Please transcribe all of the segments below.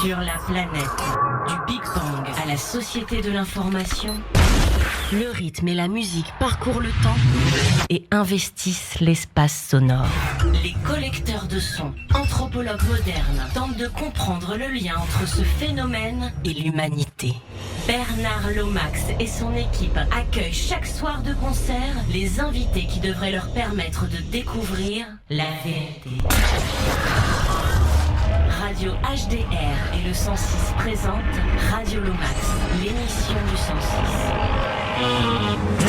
Sur la planète, du Big Bang à la société de l'information, le rythme et la musique parcourent le temps et investissent l'espace sonore. Les collecteurs de sons, anthropologues modernes, tentent de comprendre le lien entre ce phénomène et l'humanité. Bernard Lomax et son équipe accueillent chaque soir de concert les invités qui devraient leur permettre de découvrir la vérité. Radio HDR et le 106 présentent Radio Lomax, l'émission du 106.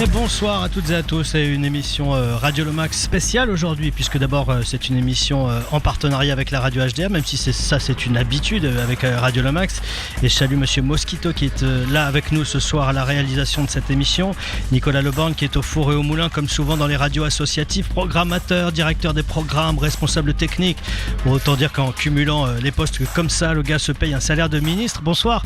Et bonsoir à toutes et à tous, c'est une émission Radio Lomax spéciale aujourd'hui, puisque d'abord c'est une émission en partenariat avec la radio HDR, même si c'est une habitude avec Radio Lomax. Et je salue Monsieur Mosquito qui est là avec nous ce soir à la réalisation de cette émission, Nicolas Leborgne qui est au four et au moulin comme souvent dans les radios associatives, programmateur, directeur des programmes, responsable technique. Pour autant dire qu'en cumulant les postes comme ça, le gars se paye un salaire de ministre. Bonsoir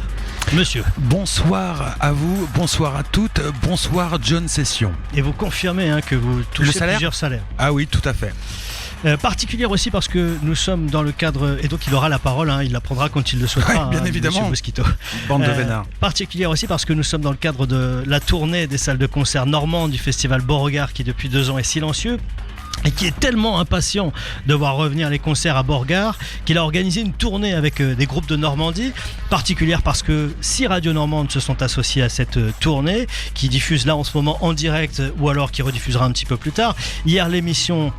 monsieur. Bonsoir à vous, bonsoir à toutes, bonsoir John Session. Et vous confirmez que vous touchez plusieurs salaires. Ah oui, tout à fait. Particulière aussi parce que nous sommes dans le cadre, et donc il aura la parole, il la prendra quand il le souhaitera, bien évidemment. Monsieur Mosquito. Bande de vénards. Particulière aussi parce que nous sommes dans le cadre de la tournée des salles de concert normandes du festival Beauregard qui depuis 2 ans est silencieux et qui est tellement impatient de voir revenir les concerts à Beauregard qu'il a organisé une tournée avec des groupes de Normandie, particulière parce que 6 radios normandes se sont associées à cette tournée qui diffuse là en ce moment en direct ou alors qui rediffusera un petit peu plus tard. Hier l'émission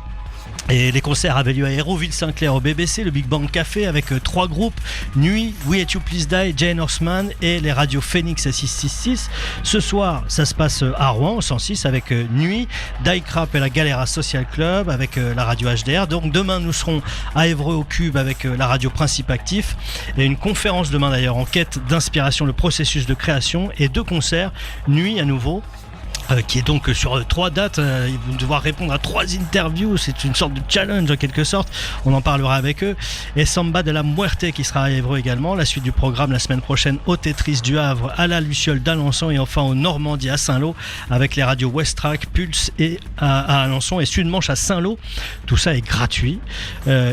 et les concerts avaient lieu à Hérouville-Saint-Clair au BBC, le Big Bang Café avec 3 groupes, Nuit, We Hate You Please Die, Jane Horseman et les radios Phoenix à 666. Ce soir, ça se passe à Rouen au 106 avec Nuit, Die Crap et la Galera Social Club avec la radio HDR. Donc demain, nous serons à Évreux au Cube avec la radio Principe Actif et une conférence demain d'ailleurs en quête d'inspiration, le processus de création et 2 concerts, Nuit à nouveau. Qui est donc sur 3 dates, ils vont devoir répondre à 3 interviews, c'est une sorte de challenge en quelque sorte, on en parlera avec eux. Et Samba de la Muerte qui sera à Évreux également, la suite du programme la semaine prochaine au Tetris du Havre, à la Luciole d'Alençon et enfin au Normandie à Saint-Lô avec les radios Westrack, Pulse et à Alençon et Sud-Manche à Saint-Lô. Tout ça est gratuit.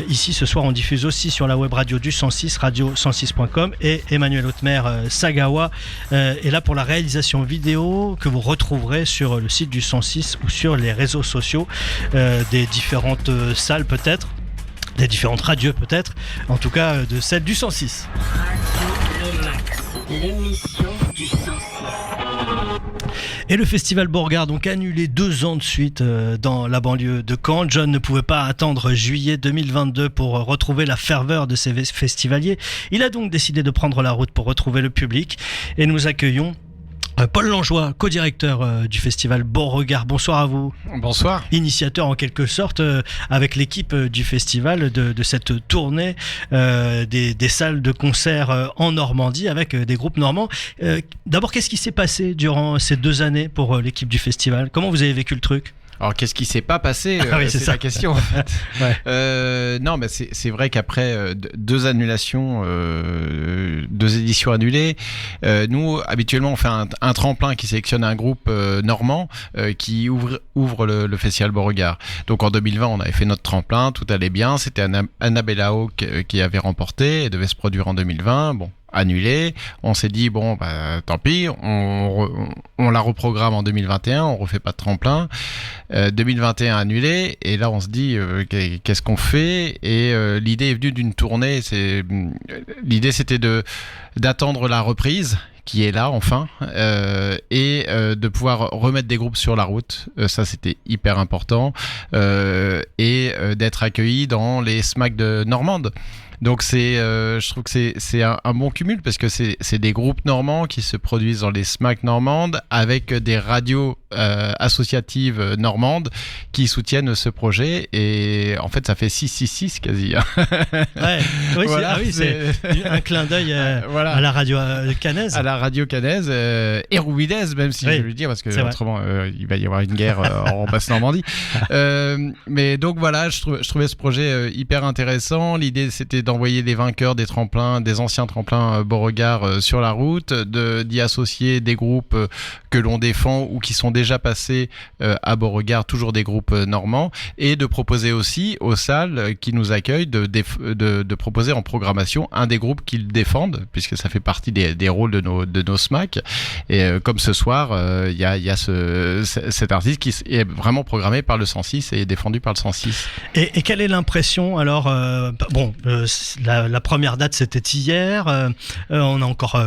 Ici ce soir on diffuse aussi sur la web radio du 106, radio106.com et Emmanuel Hautemer Sagawa est là pour la réalisation vidéo que vous retrouverez sur le site du 106 ou sur les réseaux sociaux des différentes salles peut-être, des différentes radios peut-être, en tout cas de celle du 106. Radio Lomax, l'émission du 106. Et le festival Beauregard donc annulé 2 ans de suite dans la banlieue de Caen. John ne pouvait pas attendre juillet 2022 pour retrouver la ferveur de ces festivaliers. Il a donc décidé de prendre la route pour retrouver le public et nous accueillons Paul Langeois, co-directeur du festival Beauregard. Bonsoir à vous. Bonsoir. Initiateur en quelque sorte avec l'équipe du festival de cette tournée des salles de concert en Normandie avec des groupes normands. D'abord, qu'est-ce qui s'est passé durant ces 2 années pour l'équipe du festival ? Comment vous avez vécu le truc ? Alors qu'est-ce qui s'est pas passé oui, c'est ça. la question en fait. Ouais. Non, mais c'est vrai qu'après 2 annulations, 2 éditions annulées, nous habituellement on fait un tremplin qui sélectionne un groupe normand qui ouvre le festival Beauregard. Donc en 2020 on avait fait notre tremplin, tout allait bien, c'était Annabella Hawk qui avait remporté et devait se produire en 2020. Bon. Annulé, on s'est dit bon tant pis, on la reprogramme en 2021, on refait pas de tremplin. 2021 annulé et là on se dit qu'est-ce qu'on fait et l'idée est venue d'une tournée. L'idée c'était d'attendre la reprise qui est là enfin et de pouvoir remettre des groupes sur la route, ça c'était hyper important et d'être accueilli dans les SMAC de Normande. Donc je trouve que c'est un bon cumul parce que c'est des groupes normands qui se produisent dans les SMAC normandes avec des radios associatives normandes qui soutiennent ce projet et en fait ça fait 666 quasi. Ouais, oui, voilà, c'est un clin d'œil voilà. à la radio canaise. À la radio canaise et roubidaise même si je veux le dire parce que autrement il va y avoir une guerre en Basse-Normandie. Mais donc voilà, je trouvais ce projet hyper intéressant. L'idée c'était d'envoyer les vainqueurs des tremplins, des anciens tremplins Beauregard sur la route, d'y associer des groupes que l'on défend ou qui sont déjà passés à Beauregard, toujours des groupes normands, et de proposer aussi aux salles qui nous accueillent de proposer en programmation un des groupes qu'ils défendent, puisque ça fait partie des rôles de nos SMAC. Et comme ce soir, il y a cet artiste qui est vraiment programmé par le 106 et défendu par le 106. Et quelle est l'impression alors la première date c'était hier, on a encore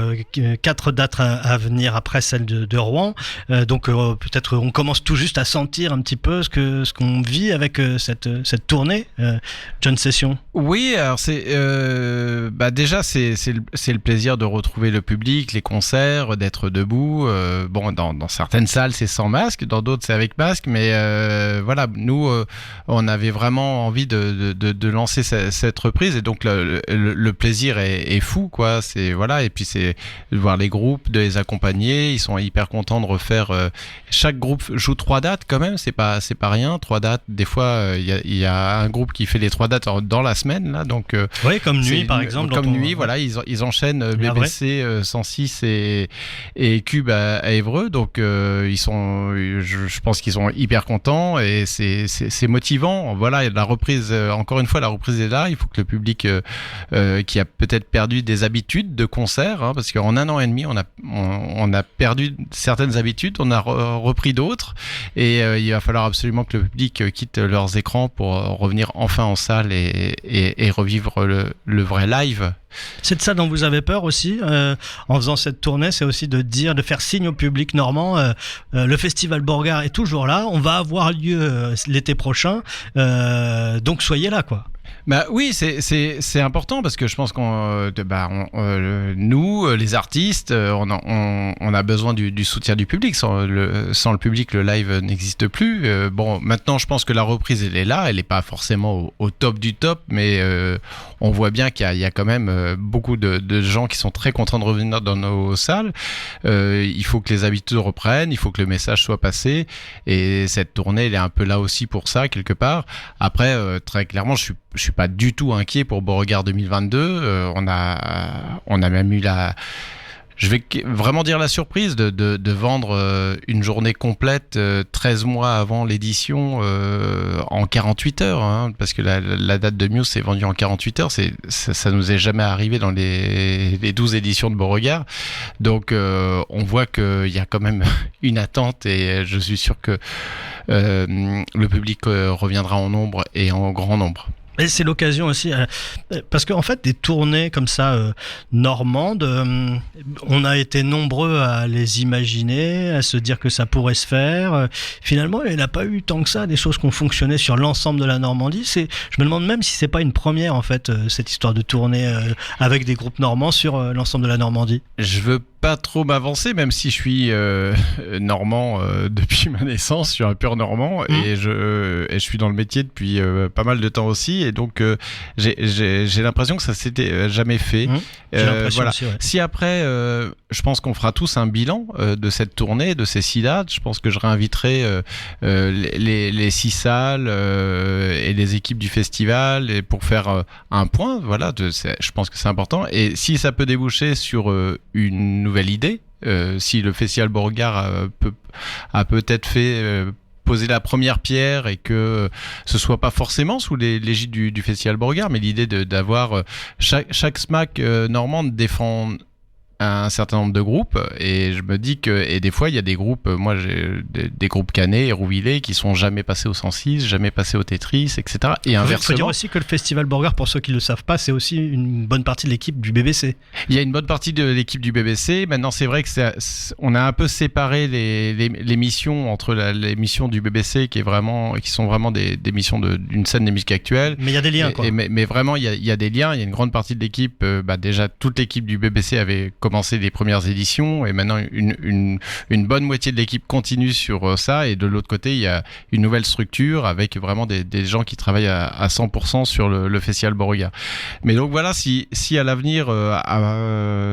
4 dates à venir après celle de Rouen, donc peut-être on commence tout juste à sentir un petit peu ce qu'on vit avec cette tournée, John Session. Oui, alors déjà c'est le plaisir de retrouver le public, les concerts, d'être debout. Dans certaines salles c'est sans masque, dans d'autres c'est avec masque, mais voilà, nous on avait vraiment envie de lancer cette reprise, et donc le plaisir est fou, quoi. C'est voilà, et puis c'est de voir les groupes, de les accompagner. Ils sont hyper contents de refaire. Chaque groupe joue 3 dates quand même, c'est pas rien. 3 dates. Des fois il y a un groupe qui fait les 3 dates dans la semaine là, donc oui, comme Nuit par exemple. Comme Nuit, voilà, ils enchaînent BBC 106 et Cube à Évreux, donc je pense qu'ils sont hyper contents, et c'est motivant. Voilà, la reprise, encore une fois, la reprise est là. Il faut que le public qui a peut-être perdu des habitudes de concert, parce qu'en 1 an et demi, on a perdu certaines habitudes, on a repris d'autres, et il va falloir absolument que le public quitte leurs écrans pour revenir enfin en salle et revivre le vrai live. C'est de ça dont vous avez peur aussi en faisant cette tournée, c'est aussi de faire signe au public normand, le festival Beauregard est toujours là, on va avoir lieu l'été prochain, donc soyez là, quoi. Bah oui, c'est important, parce que je pense nous, les artistes, on a besoin du soutien du public. Sans le public, le live n'existe plus. Maintenant, je pense que la reprise, elle est là. Elle n'est pas forcément au top du top, mais on voit bien qu'il y a quand même beaucoup de gens qui sont très contents de revenir dans nos salles. Il faut que les habitudes reprennent, il faut que le message soit passé, et cette tournée, elle est un peu là aussi pour ça, quelque part. Après, très clairement, je suis pas du tout inquiet pour Beauregard 2022. On a même eu je vais vraiment dire la surprise de vendre une journée complète 13 mois avant l'édition en 48 heures, parce que la date de Muse s'est vendue en 48 heures. Ça nous est jamais arrivé dans les 12 éditions de Beauregard. Donc on voit qu'il y a quand même une attente, et je suis sûr que le public reviendra en nombre, et en grand nombre. Et c'est l'occasion aussi, parce qu'en fait, des tournées comme ça, normandes, on a été nombreux à les imaginer, à se dire que ça pourrait se faire. Finalement, il n'y a pas eu tant que ça, des choses qui ont fonctionné sur l'ensemble de la Normandie. Je me demande même si c'est pas une première, en fait, cette histoire de tournée avec des groupes normands sur l'ensemble de la Normandie. Je veux pas trop m'avancer, même si je suis normand depuis ma naissance, je suis un pur normand, et je suis dans le métier depuis pas mal de temps aussi, et donc j'ai l'impression que ça s'était jamais fait. Voilà. Aussi, ouais. Si après, je pense qu'on fera tous un bilan de cette tournée, de ces 6 dates. Je pense que je réinviterai les 6 salles et les équipes du festival, et pour faire un point. Voilà, je pense que c'est important. Et si ça peut déboucher sur une nouvelle idée, si le festival Beauregard a peut-être fait poser la première pierre, et que ce soit pas forcément sous l'égide du festival Beauregard, mais l'idée d'avoir chaque SMAC normande défend un certain nombre de groupes, et je me dis que des fois il y a des groupes, moi j'ai des groupes Canet et Rouvillé qui sont jamais passés au 106, jamais passés au Tetris, etc. Et inversement. Il faut dire aussi que le festival Beauregard, pour ceux qui ne le savent pas, c'est aussi une bonne partie de l'équipe du BBC. Il y a une bonne partie de l'équipe du BBC. Maintenant, c'est vrai que on a un peu séparé les missions entre les missions du BBC qui sont vraiment des missions d'une scène des musiques actuelles. Mais il y a des liens, quoi. Mais vraiment, il y a des liens. Il y a une grande partie de l'équipe. Déjà, toute l'équipe du BBC avait commencé commencé les premières éditions et maintenant une bonne moitié de l'équipe continue sur ça. Et de l'autre côté, il y a une nouvelle structure avec vraiment des gens qui travaillent à 100% sur le festival Beauregard. Mais donc voilà, si à l'avenir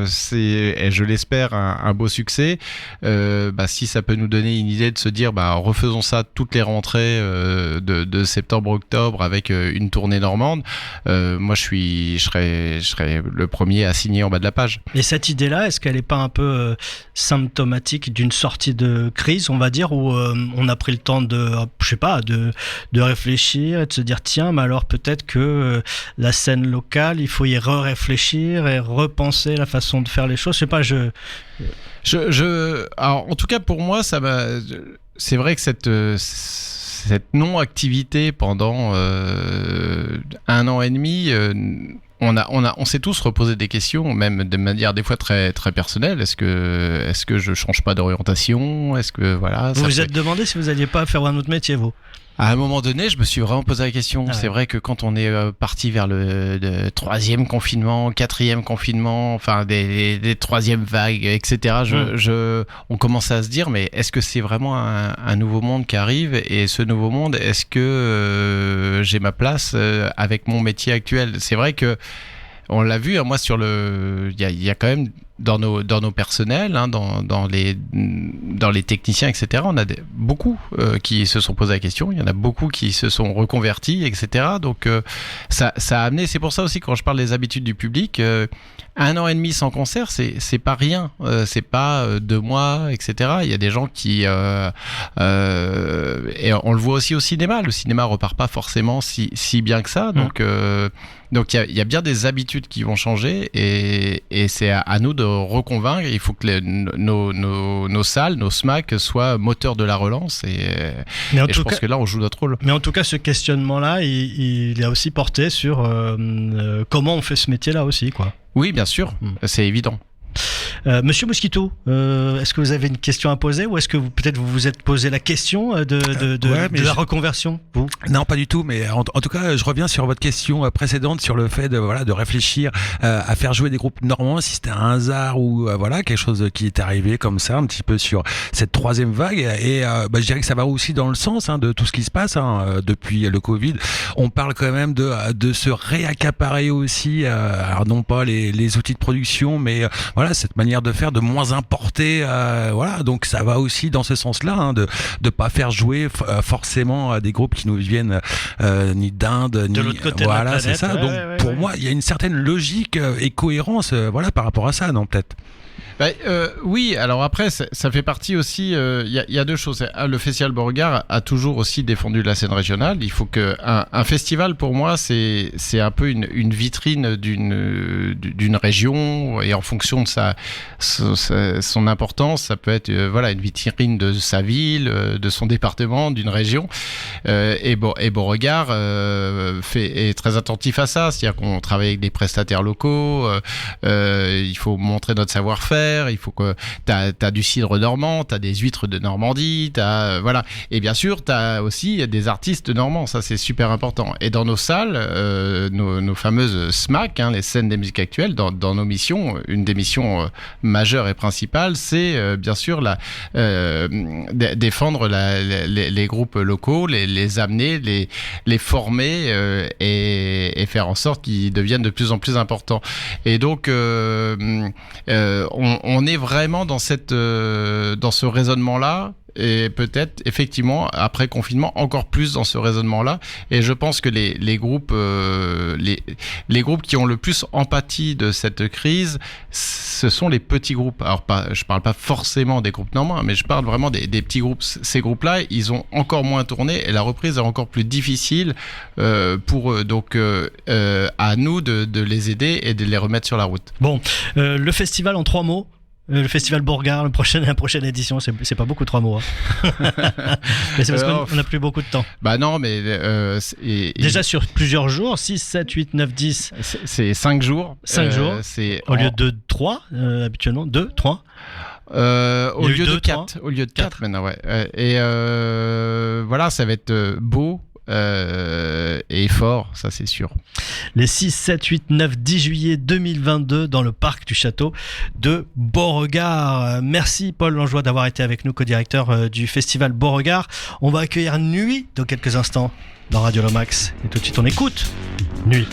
c'est, et je l'espère, un beau succès, si ça peut nous donner une idée de se dire refaisons ça toutes les rentrées de septembre-octobre avec une tournée normande, moi je serais le premier à signer en bas de la page. Et cette idée-là, est-ce qu'elle n'est pas un peu symptomatique d'une sortie de crise, on va dire, où on a pris le temps de réfléchir et de se dire tiens, mais alors peut-être que la scène locale, il faut y réfléchir et repenser la façon de faire les choses. Je sais pas, alors, en tout cas pour moi, c'est vrai que cette non-activité pendant 1 an et demi, on s'est tous reposé des questions, même de manière des fois très très personnelle. Est-ce que je change pas d'orientation? Est-ce que voilà? Vous vous êtes demandé si vous n'alliez pas faire un autre métier, vous? À un moment donné, je me suis vraiment posé la question. Ah ouais. C'est vrai que quand on est parti vers le 3e confinement, 4e confinement, enfin des 3e vagues, etc., on commençait à se dire, mais est-ce que c'est vraiment un nouveau monde qui arrive? Et ce nouveau monde, est-ce que j'ai ma place avec mon métier actuel? C'est vrai que on l'a vu, moi il y a quand même dans nos personnels, dans les techniciens, etc. On a beaucoup qui se sont posé la question. Il y en a beaucoup qui se sont reconvertis, etc. Donc ça a amené. C'est pour ça aussi quand je parle des habitudes du public, 1 an et demi sans concert, c'est pas rien. C'est pas 2 mois, etc. Il y a des gens qui et on le voit aussi au cinéma. Le cinéma repart pas forcément si bien que ça. Donc il y a bien des habitudes qui vont changer et c'est à nous de reconvaincre. Il faut que nos salles, nos SMAC soient moteurs de la relance et je pense que là on joue notre rôle. Mais en tout cas ce questionnement-là il a aussi porté sur comment on fait ce métier-là aussi, quoi. Oui, bien sûr, c'est évident. Monsieur Mosquito, est-ce que vous avez une question à poser ou est-ce que peut-être vous vous êtes posé la question de la reconversion, vous? Non, pas du tout, mais en tout cas, je reviens sur votre question précédente sur le fait de réfléchir à faire jouer des groupes normands, si c'était un hasard ou quelque chose qui est arrivé comme ça, un petit peu sur cette 3e vague. Et je dirais que ça va aussi dans le sens de tout ce qui se passe depuis le Covid. On parle quand même de se réaccaparer aussi, alors non pas les outils de production, mais cette manière de faire, de moins importer, donc ça va aussi dans ce sens-là, de pas faire jouer forcément des groupes qui nous viennent ni d'Inde, ni de l'autre côté de la planète. C'est ça. Donc pour moi, il y a une certaine logique et cohérence, par rapport à ça, non, peut-être. Oui, alors après, ça fait partie aussi. Il y a 2 choses. Le Festival Beauregard a toujours aussi défendu la scène régionale. Il faut que un festival, pour moi, c'est un peu une vitrine d'une région et en fonction de son importance, ça peut être une vitrine de sa ville, de son département, d'une région. Et Beauregard est très attentif à ça. C'est-à-dire qu'on travaille avec des prestataires locaux. Il faut montrer notre savoir-faire. Il faut que t'as du cidre normand, t'as des huîtres de Normandie, et bien sûr t'as aussi des artistes normands. Ça c'est super important. Et dans nos salles, nos fameuses SMAC, les scènes des musiques actuelles, dans nos missions, une des missions majeures et principales, c'est bien sûr défendre les groupes locaux, les amener, les former et faire en sorte qu'ils deviennent de plus en plus importants. Et donc on est vraiment dans ce raisonnement-là. Et peut-être effectivement après confinement encore plus dans ce raisonnement-là. Et je pense que les groupes qui ont le plus empathie de cette crise, ce sont les petits groupes. Alors je parle pas forcément des groupes normands, mais je parle vraiment des petits groupes. Ces groupes-là, ils ont encore moins tourné et la reprise est encore plus difficile pour eux. Donc à nous de les aider et de les remettre sur la route. Bon, le festival en 3 mots. Le festival Beauregard, la prochaine édition, c'est pas beaucoup 3 mots. Mais c'est parce qu'on n'a plus beaucoup de temps. Non, mais déjà sur plusieurs jours, 6, 7, 8, 9, 10. C'est 5 jours. 5 jours. Au lieu de 3, habituellement, 2, 3. Au lieu de 4 maintenant, ouais. Et ça va être beau. et fort, ça c'est sûr. Les 6, 7, 8, 9, 10 juillet 2022 dans le parc du château de Beauregard. Merci Paul Langlois d'avoir été avec nous, co-directeur du festival Beauregard. On va accueillir Nuit dans quelques instants dans Radio Lomax. Et tout de suite on écoute Nuit.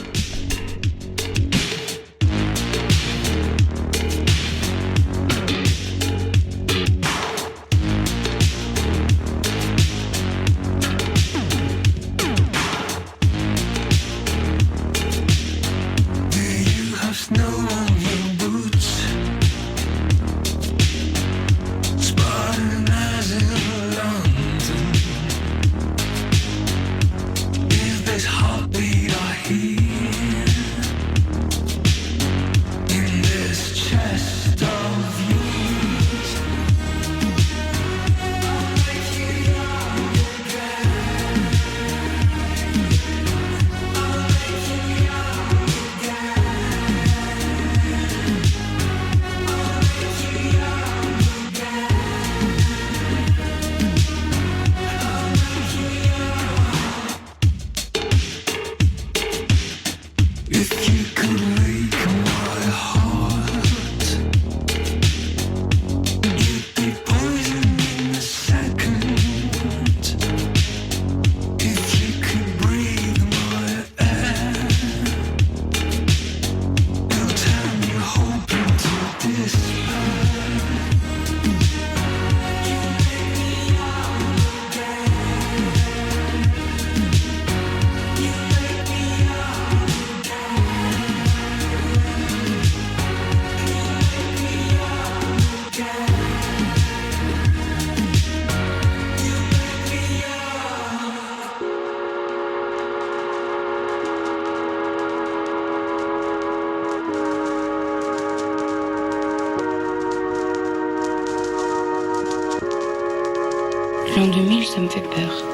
L'an 2000, ça me fait peur.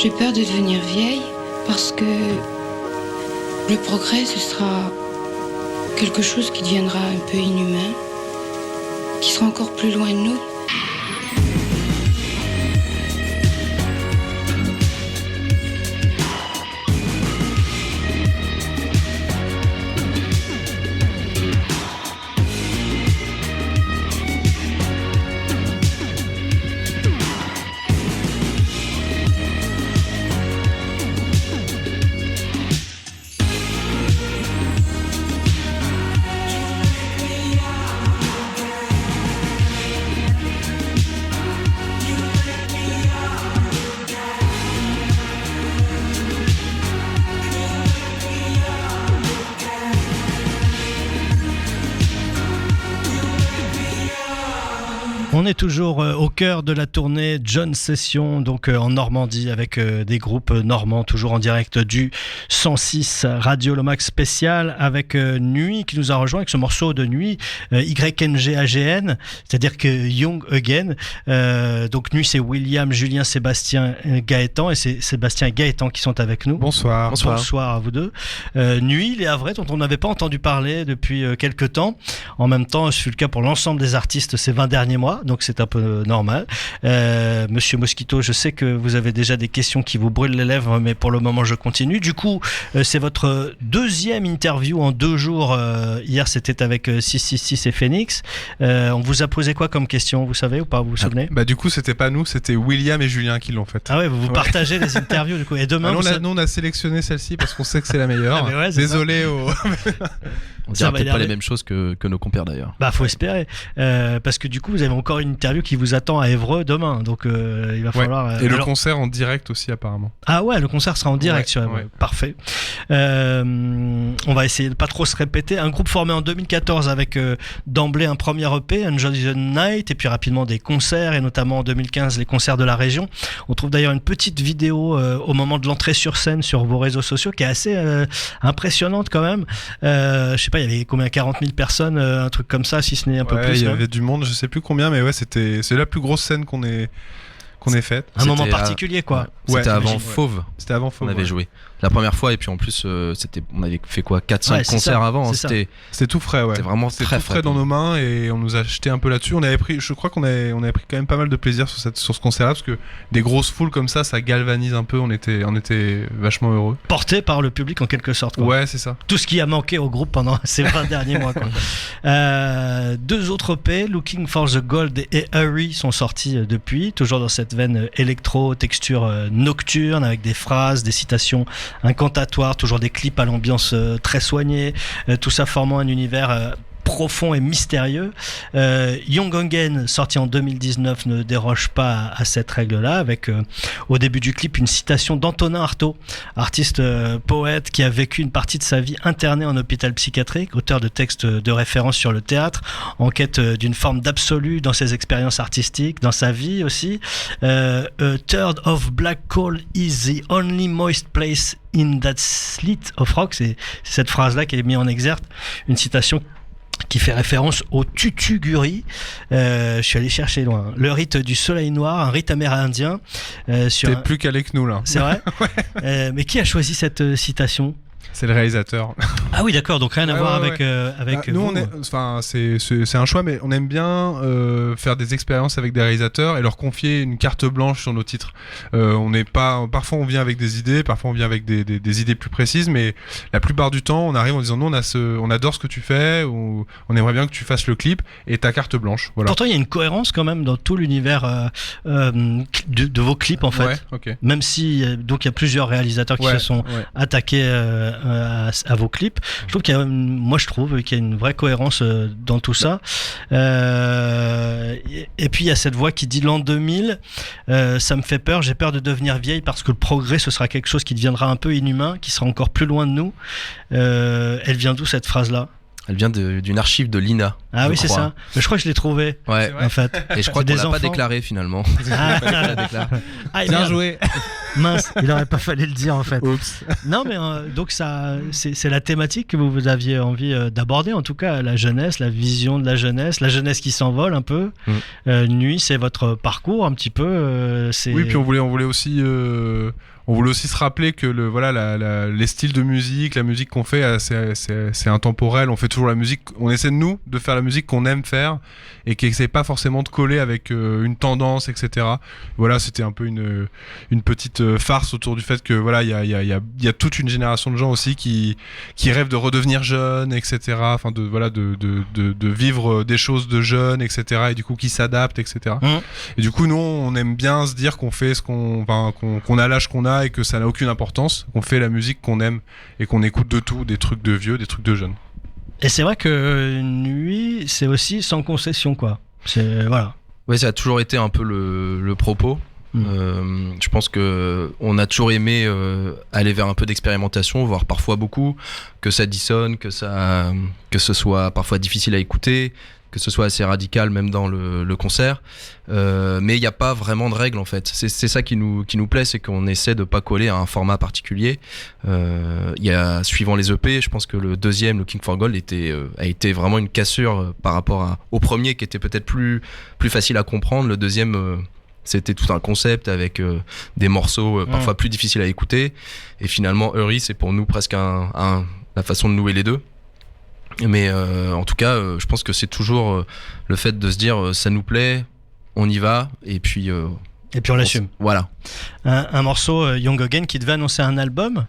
J'ai peur de devenir vieille parce que le progrès, ce sera quelque chose qui deviendra un peu inhumain, qui sera encore plus loin de nous. On est toujours au cœur de la tournée John Session, donc en Normandie, avec des groupes normands, toujours en direct du 106 Radio Lomax spécial, avec Nuit qui nous a rejoint avec ce morceau de Nuit, YNGAGN, c'est-à-dire que Young Again. Donc Nuit, c'est William, Julien, Sébastien, Gaëtan, et c'est Sébastien et Gaëtan qui sont avec nous. Bonsoir. Bonsoir à vous deux. Nuit, les Havrais, dont on n'avait pas entendu parler depuis quelques temps. En même temps, ce fut le cas pour l'ensemble des artistes ces 20 derniers mois, donc c'est un peu normal. Monsieur Mosquito, je sais que vous avez déjà des questions qui vous brûlent les lèvres, mais pour le moment je continue. Du coup, c'est votre deuxième interview en 2 jours. Hier c'était avec 666 et Phoenix. On vous a posé quoi comme question, vous savez ou pas, vous vous souvenez? Bah du coup c'était pas nous, c'était William et Julien qui l'ont fait. Ah ouais, vous partagez les interviews du coup. Et demain, nous on a sélectionné celle-ci parce qu'on sait que c'est la meilleure. Ah, ouais, désolé On dira peut-être pas les mêmes choses que nos compères d'ailleurs. Bah faut espérer, parce que du coup vous avez encore une interview qui vous attend à Évreux demain, donc il va falloir. Et le concert en direct aussi apparemment. Ah ouais, le concert sera en direct sur Évreux. Ouais. Parfait. On va essayer de pas trop se répéter. Un groupe formé en 2014 avec d'emblée un premier EP, Enjoy the Night, et puis rapidement des concerts, et notamment en 2015 les concerts de la région. On trouve d'ailleurs une petite vidéo au moment de l'entrée sur scène sur vos réseaux sociaux qui est assez impressionnante quand même. Je sais pas, il y avait combien, 40 000 personnes, un truc comme ça, si ce n'est un peu plus. Il y avait du monde, je sais plus combien, mais ouais, c'est la plus grosse scène qu'on ait faite. Un moment particulier quoi. C'était avant Fauve. C'était avant Fauve. On avait joué. la première fois, et puis en plus, on avait fait quoi, 4-5 concerts avant. Hein, c'était tout frais, ouais. C'était vraiment c'était très tout frais dans nos mains, et on nous a jeté un peu là-dessus. Je crois qu'on avait pris quand même pas mal de plaisir sur ce concert-là, parce que des grosses foules comme ça galvanise un peu. On était vachement heureux. Porté par le public en quelque sorte, quoi. Ouais, c'est ça. Tout ce qui a manqué au groupe pendant ces 20 derniers mois, quoi. 2 autres EP, Looking for the Gold et Hurry, sont sortis depuis, toujours dans cette veine électro, texture nocturne, avec des phrases, des citations incantatoires, toujours des clips à l'ambiance très soignée, tout ça formant un univers profond et mystérieux. Young Again, sorti en 2019, ne déroge pas à cette règle-là, avec au début du clip une citation d'Antonin Artaud, artiste poète qui a vécu une partie de sa vie interné en hôpital psychiatrique, auteur de textes de référence sur le théâtre, en quête d'une forme d'absolu dans ses expériences artistiques, dans sa vie aussi. A third of black coal is the only moist place in that slit of rock. C'est cette phrase-là qui est mise en exergue, une citation qui fait référence au tutuguri. Je suis allé chercher loin. Le rite du soleil noir, un rite amérindien. T'es plus calé que nous, là. C'est vrai. Ouais. Mais qui a choisi cette citation ? C'est le réalisateur. Ah oui, d'accord, donc rien à voir avec nous, vous. C'est un choix, mais on aime bien faire des expériences avec des réalisateurs et leur confier une carte blanche sur nos titres. Parfois on vient avec des idées, parfois on vient avec des idées plus précises, mais la plupart du temps on arrive en disant non, on adore ce que tu fais, ou on aimerait bien que tu fasses le clip, et ta carte blanche. Voilà. Pourtant il y a une cohérence quand même dans tout l'univers de vos clips en fait. Ouais, okay. Même si donc il y a plusieurs réalisateurs qui se sont attaqués à vos clips. Je trouve qu'il y a une vraie cohérence dans tout ça. Et puis il y a cette voix qui dit l'an 2000, ça me fait peur, j'ai peur de devenir vieille parce que le progrès ce sera quelque chose qui deviendra un peu inhumain, qui sera encore plus loin de nous. Elle vient d'où cette phrase-là ? Elle vient d'une archive de l'INA. Ah oui, c'est ça. Mais je crois que je l'ai trouvé. Ouais, en fait. Et je crois qu'on l'a pas déclaré finalement. Bien joué. Mince, il aurait pas fallu le dire en fait. Oups. Non, mais donc ça, c'est la thématique que vous aviez envie d'aborder, en tout cas, la jeunesse, la vision de la jeunesse qui s'envole un peu. Nuit, c'est votre parcours un petit peu. Oui, puis on voulait aussi se rappeler que les styles de musique, la musique qu'on fait, c'est intemporel. On fait toujours la musique, on essaie de faire la musique qu'on aime faire et qui essaie pas forcément de coller avec une tendance, etc. Voilà, c'était un peu une petite farce autour du fait que voilà, il y a toute une génération de gens aussi qui rêvent de redevenir jeunes, etc. Enfin de vivre des choses de jeunes, etc. Et du coup qui s'adaptent, etc. Et du coup nous on aime bien se dire qu'on fait qu'on a l'âge qu'on a et que ça n'a aucune importance, qu'on fait la musique qu'on aime et qu'on écoute de tout, des trucs de vieux, des trucs de jeunes. Et c'est vrai que Nuit, c'est aussi sans concession, quoi. Voilà. Ouais, ça a toujours été un peu le propos. Je pense que on a toujours aimé aller vers un peu d'expérimentation, voire parfois beaucoup, que ça dissonne, que ce soit parfois difficile à écouter, que ce soit assez radical même dans le concert, mais il n'y a pas vraiment de règles en fait. C'est ça qui nous plaît, c'est qu'on essaie de pas coller à un format particulier. Il y a, suivant les EP, je pense que le deuxième, Looking for Gold, a été vraiment une cassure par rapport au premier qui était peut-être plus facile à comprendre. Le deuxième c'était tout un concept avec des morceaux parfois plus difficiles à écouter, et finalement Hurry, c'est pour nous presque la façon de nouer les deux. Mais en tout cas, je pense que c'est toujours le fait de se dire ça nous plaît, on y va, et puis on l'assume. Voilà. Un morceau Young Again qui devait annoncer un album,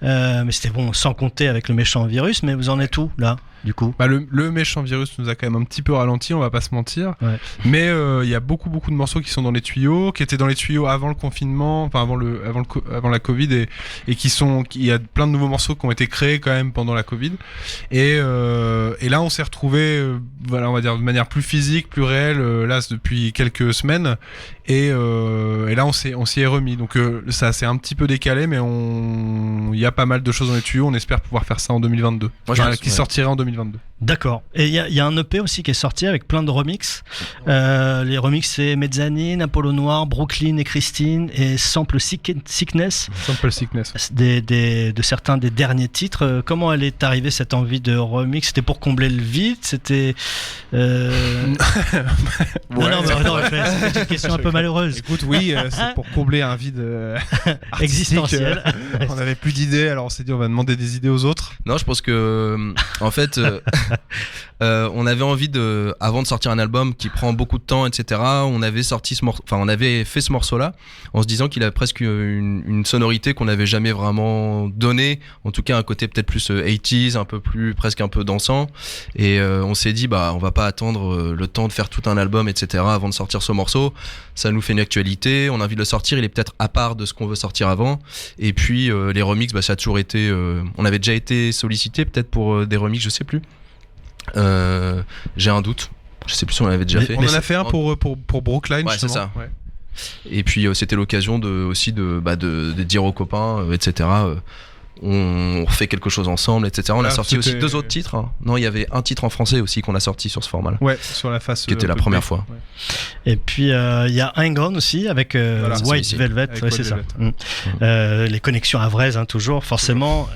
mais c'était bon, sans compter avec le méchant virus. Mais vous en êtes où là, du coup ? Le méchant virus nous a quand même un petit peu ralenti, on va pas se mentir. Ouais. Mais il y a beaucoup de morceaux qui sont dans les tuyaux, qui étaient dans les tuyaux avant le confinement, enfin avant la Covid, et il y a plein de nouveaux morceaux qui ont été créés quand même pendant la Covid. Et là on s'est retrouvés, on va dire de manière plus physique, plus réelle, là depuis quelques semaines. Et là on s'y est remis. Donc ça s'est un petit peu décalé, mais il y a pas mal de choses dans les tuyaux. On espère pouvoir faire ça en 2022. Qui sortirait en 2022. D'accord. Et il y a un EP aussi qui est sorti avec plein de remixes. Les remixes, c'est Mezzanine, Apollo Noir, Brooklyn et Christine et Sample Sickness. Sample Sickness. De certains des derniers titres. Comment elle est arrivée cette envie de remix? C'était pour combler le vide? C'était. Non, c'est une question un peu malheureuse. Écoute, oui, c'est pour combler un vide existentiel. On n'avait plus d'idées, alors on s'est dit on va demander des idées aux autres. Non, je pense que en fait, on avait envie de, avant de sortir un album qui prend beaucoup de temps, etc. On avait fait ce morceau-là en se disant qu'il avait presque une sonorité qu'on n'avait jamais vraiment donnée. En tout cas, un côté peut-être plus 80s, un peu plus, presque un peu dansant. Et on s'est dit, on va pas attendre le temps de faire tout un album, etc. avant de sortir ce morceau. Ça nous fait une actualité. On a envie de le sortir. Il est peut-être à part de ce qu'on veut sortir avant. Et puis les remixes, ça a toujours été. On avait déjà été sollicité peut-être pour des remixes, je sais plus. J'ai un doute. Je sais plus si on l'avait déjà fait. On en a fait un pour Brooklyn. Ouais, c'est ça. Ouais. Et puis c'était l'occasion de dire aux copains, etc. On refait quelque chose ensemble, etc. On a sorti aussi 2 autres titres. Hein. Non, il y avait un titre en français aussi qu'on a sorti sur ce format-là. Ouais, sur la face. Qui était la première fois. Ouais. Et puis il y a Hang On aussi avec White Velvet. Avec White Velvet. Les connexions havraises, toujours forcément.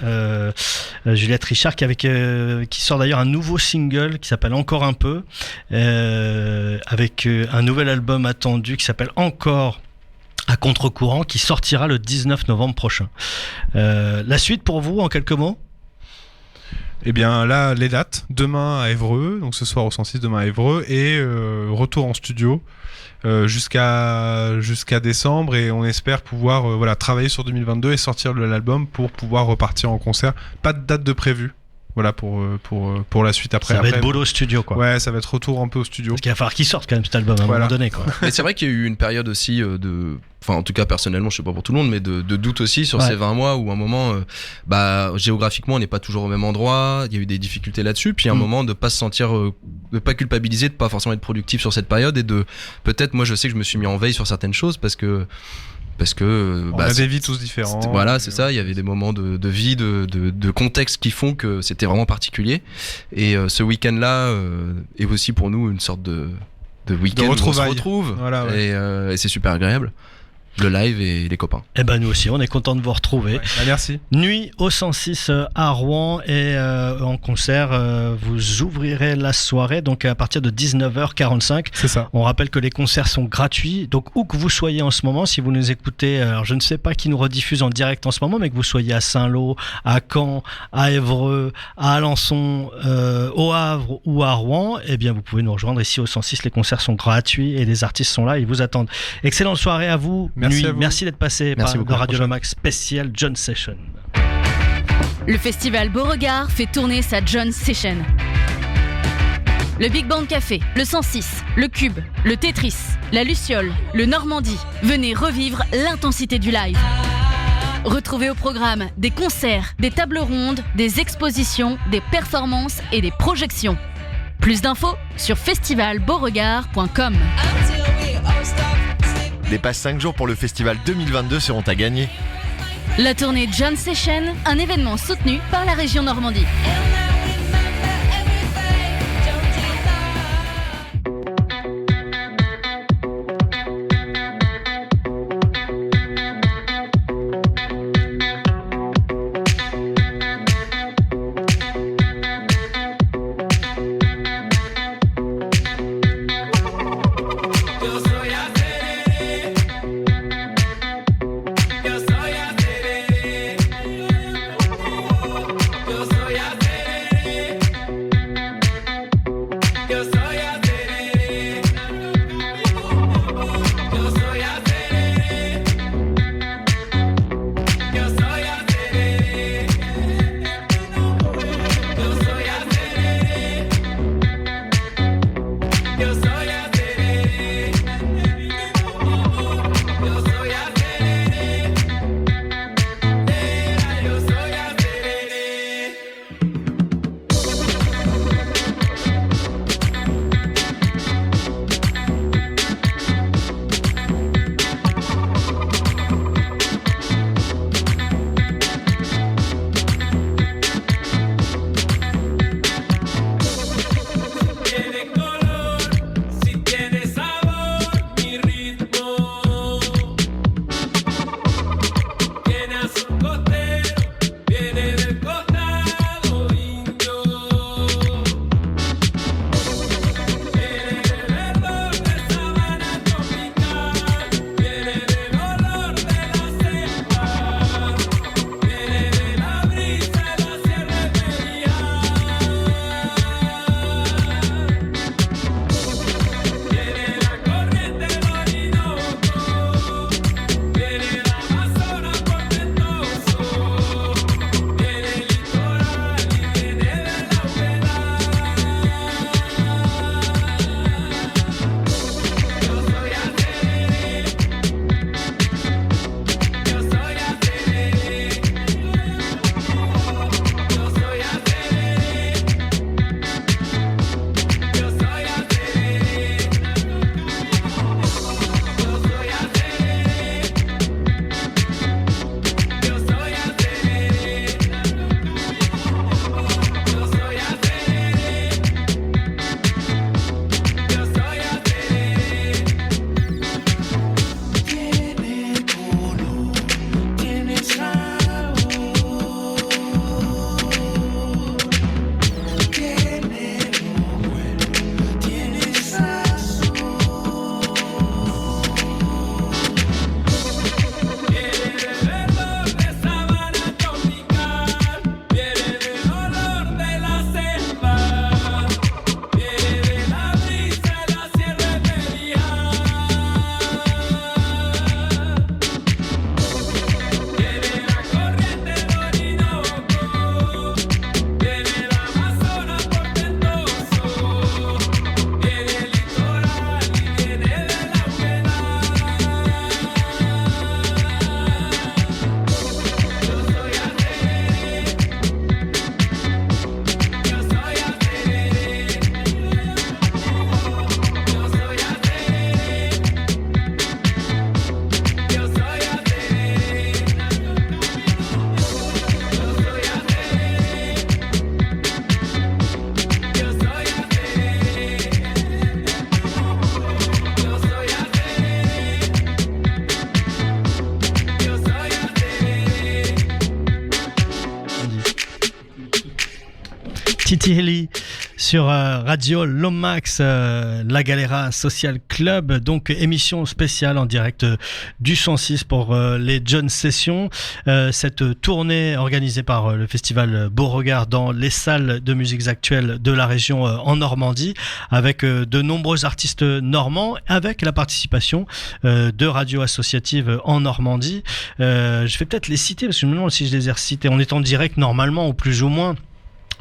Juliette Richard qui sort d'ailleurs un nouveau single qui s'appelle Encore un peu, avec un nouvel album attendu qui s'appelle Encore à contre-courant, qui sortira le 19 novembre prochain. La suite pour vous, en quelques mots? Eh bien là, les dates, demain à Évreux, donc ce soir au 106, demain à Évreux, et retour en studio jusqu'à décembre, et on espère pouvoir travailler sur 2022 et sortir l'album pour pouvoir repartir en concert. Pas de date de prévue. Voilà pour la suite après. Ça va être boulot au studio, quoi. Ouais, ça va être retour un peu au studio. Parce qu'il va falloir qu'il sorte quand même cet album à un moment donné, quoi. Mais c'est vrai qu'il y a eu une période aussi en tout cas personnellement, je sais pas pour tout le monde, mais de doute aussi sur ces 20 mois où un moment, géographiquement on n'est pas toujours au même endroit, il y a eu des difficultés là-dessus, puis un moment de pas se sentir, de pas culpabiliser, de pas forcément être productif sur cette période, et de peut-être, moi je sais que je me suis mis en veille sur certaines choses parce que on a des vies tous différents. Voilà, c'est ça. Il y avait des moments de vie, de contexte qui font que c'était vraiment particulier. Et ce week-end-là est aussi pour nous une sorte de week-end où on se retrouve. Voilà, ouais. Et c'est super agréable. Le live et les copains. Eh ben nous aussi, on est content de vous retrouver. Ouais, merci. Nuit au 106 à Rouen, et en concert, vous ouvrirez la soirée donc à partir de 19h45. C'est ça. On rappelle que les concerts sont gratuits, donc où que vous soyez en ce moment, si vous nous écoutez, alors je ne sais pas qui nous rediffuse en direct en ce moment, mais que vous soyez à Saint-Lô, à Caen, à Évreux, à Alençon, au Havre ou à Rouen, eh bien vous pouvez nous rejoindre ici au 106. Les concerts sont gratuits et les artistes sont là, ils vous attendent. Excellente soirée à vous. Merci d'être passé par le Radio Lomax spécial John Session. Le festival Beauregard fait tourner sa John Session. Le Big Band Café, le 106, le Cube, le Tetris, la Luciole, le Normandie. Venez revivre l'intensité du live. Retrouvez au programme des concerts, des tables rondes, des expositions, des performances et des projections. Plus d'infos sur festivalbeauregard.com. Des passes 5 jours pour le festival 2022 seront à gagner. La tournée John Session, un événement soutenu par la région Normandie. Kitty Haley sur Radio Lomax, la Galera Social Club, donc émission spéciale en direct du 106 pour les John Sessions, cette tournée organisée par le festival Beauregard dans les salles de musiques actuelles de la région en Normandie, avec de nombreux artistes normands, avec la participation de radios associatives en Normandie. Je vais peut-être les citer parce que je me demande si je les ai recités. On est en direct normalement, ou plus ou moins,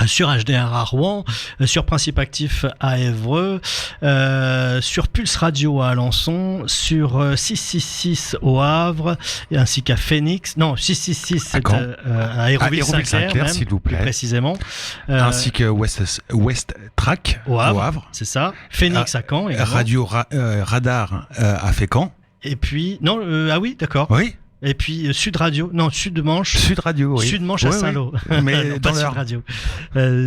sur HDR à Rouen, sur Principe Actif à Évreux, sur Pulse Radio à Alençon, sur 666 au Havre, ainsi qu'à Phoenix. Non, 666 c'est à Hérouville-Saint-Clair, s'il vous plaît, plus précisément. Ainsi que West Track au Havre. C'est ça. Phoenix à Caen. Radio Radar à Fécamp. Et puis non, ah oui, d'accord. Oui. Et puis Sud Radio, non, Sud Manche. Sud Radio, oui. Sud Manche à Saint-Lô. Oui. Mais non, pas Sud Radio.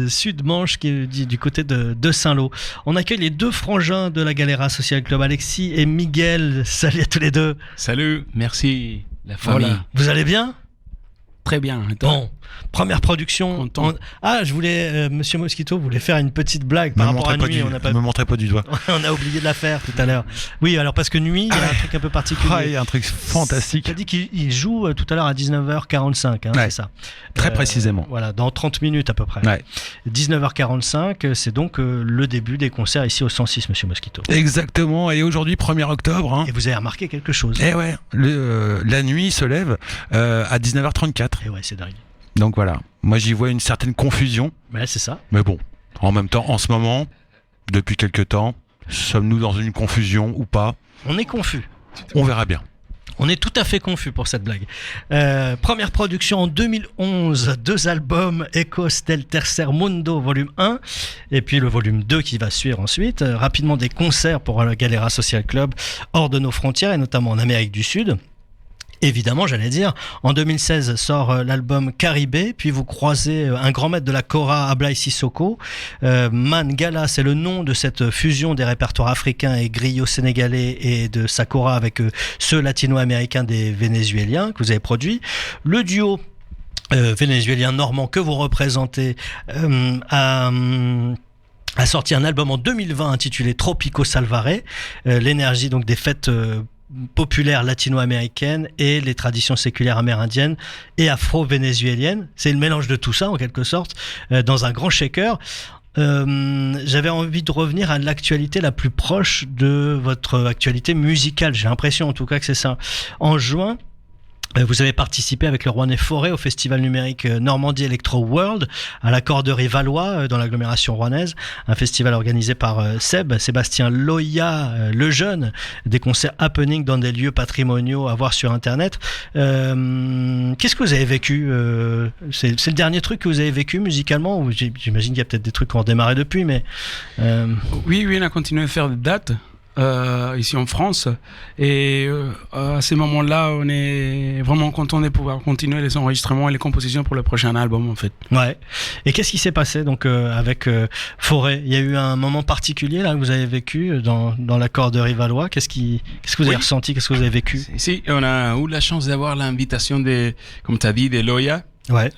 Sud Manche qui est du côté de Saint-Lô. On accueille les deux frangins de la Galera Social Club, Alexis et Miguel. Salut à tous les deux. Salut, merci la famille. Voilà. Vous allez bien ? Très bien. Bon, première production. Ah, je voulais, Monsieur Mosquito voulait faire une petite blague par rapport à Nuit. Ne me montrez pas du doigt. On a oublié de la faire tout à l'heure. Oui, alors parce que Nuit, il y a un truc un peu particulier. Il y a un truc fantastique. Tu as dit qu'il joue tout à l'heure à 19h45, c'est ça. Très précisément. Voilà, dans 30 minutes à peu près. Ouais. 19h45, c'est donc le début des concerts ici au 106, Monsieur Mosquito. Exactement, et aujourd'hui, 1er octobre. Et vous avez remarqué quelque chose. Eh ouais, la nuit se lève à 19h34. Et ouais, c'est dingue. Donc voilà, moi j'y vois une certaine confusion. Ouais, c'est ça. Mais bon, en même temps, en ce moment, depuis quelques temps, sommes-nous dans une confusion ou pas ? On est confus. On verra bien. On est tout à fait confus pour cette blague. Première production en 2011, 2 albums, Ecos del Tercer Mundo, volume 1, et puis le volume 2 qui va suivre ensuite. Rapidement des concerts pour la Galera Social Club hors de nos frontières, et notamment en Amérique du Sud. Évidemment, j'allais dire, en 2016 sort l'album Caribé, puis vous croisez un grand maître de la kora, Ablaye Sissoko. Mangala, c'est le nom de cette fusion des répertoires africains et griots-sénégalais et de sa kora avec ceux latino-américains des Vénézuéliens que vous avez produits. Le duo vénézuélien normand que vous représentez a sorti un album en 2020 intitulé Tropico Salvare, l'énergie donc des fêtes populaires latino-américaines et les traditions séculaires amérindiennes et afro-vénézuéliennes. C'est le mélange de tout ça en quelque sorte, dans un grand shaker. J'avais envie de revenir à l'actualité la plus proche de votre actualité musicale. J'ai l'impression en tout cas que c'est ça. En juin, vous avez participé avec le Rouennais Forêt au festival numérique Normandie Electro World à la Corderie Valois dans l'agglomération rouennaise, un festival organisé par Sébastien Loya le jeune, des concerts happening dans des lieux patrimoniaux à voir sur internet. Qu'est-ce que vous avez vécu c'est le dernier truc que vous avez vécu musicalement, ou j'imagine qu'il y a peut-être des trucs qui ont redémarré depuis, mais Oui, on a continué à faire des dates ici en France, et à ces moments-là on est vraiment content de pouvoir continuer les enregistrements et les compositions pour le prochain album en fait. Ouais. Et qu'est-ce qui s'est passé donc avec Forêt ? Il y a eu un moment particulier là que vous avez vécu dans la Corderie Valois. Qu'est-ce que vous avez ressenti ? Qu'est-ce que vous avez vécu ? Si, on a eu la chance d'avoir l'invitation de, comme tu as dit, de Loya. Ouais.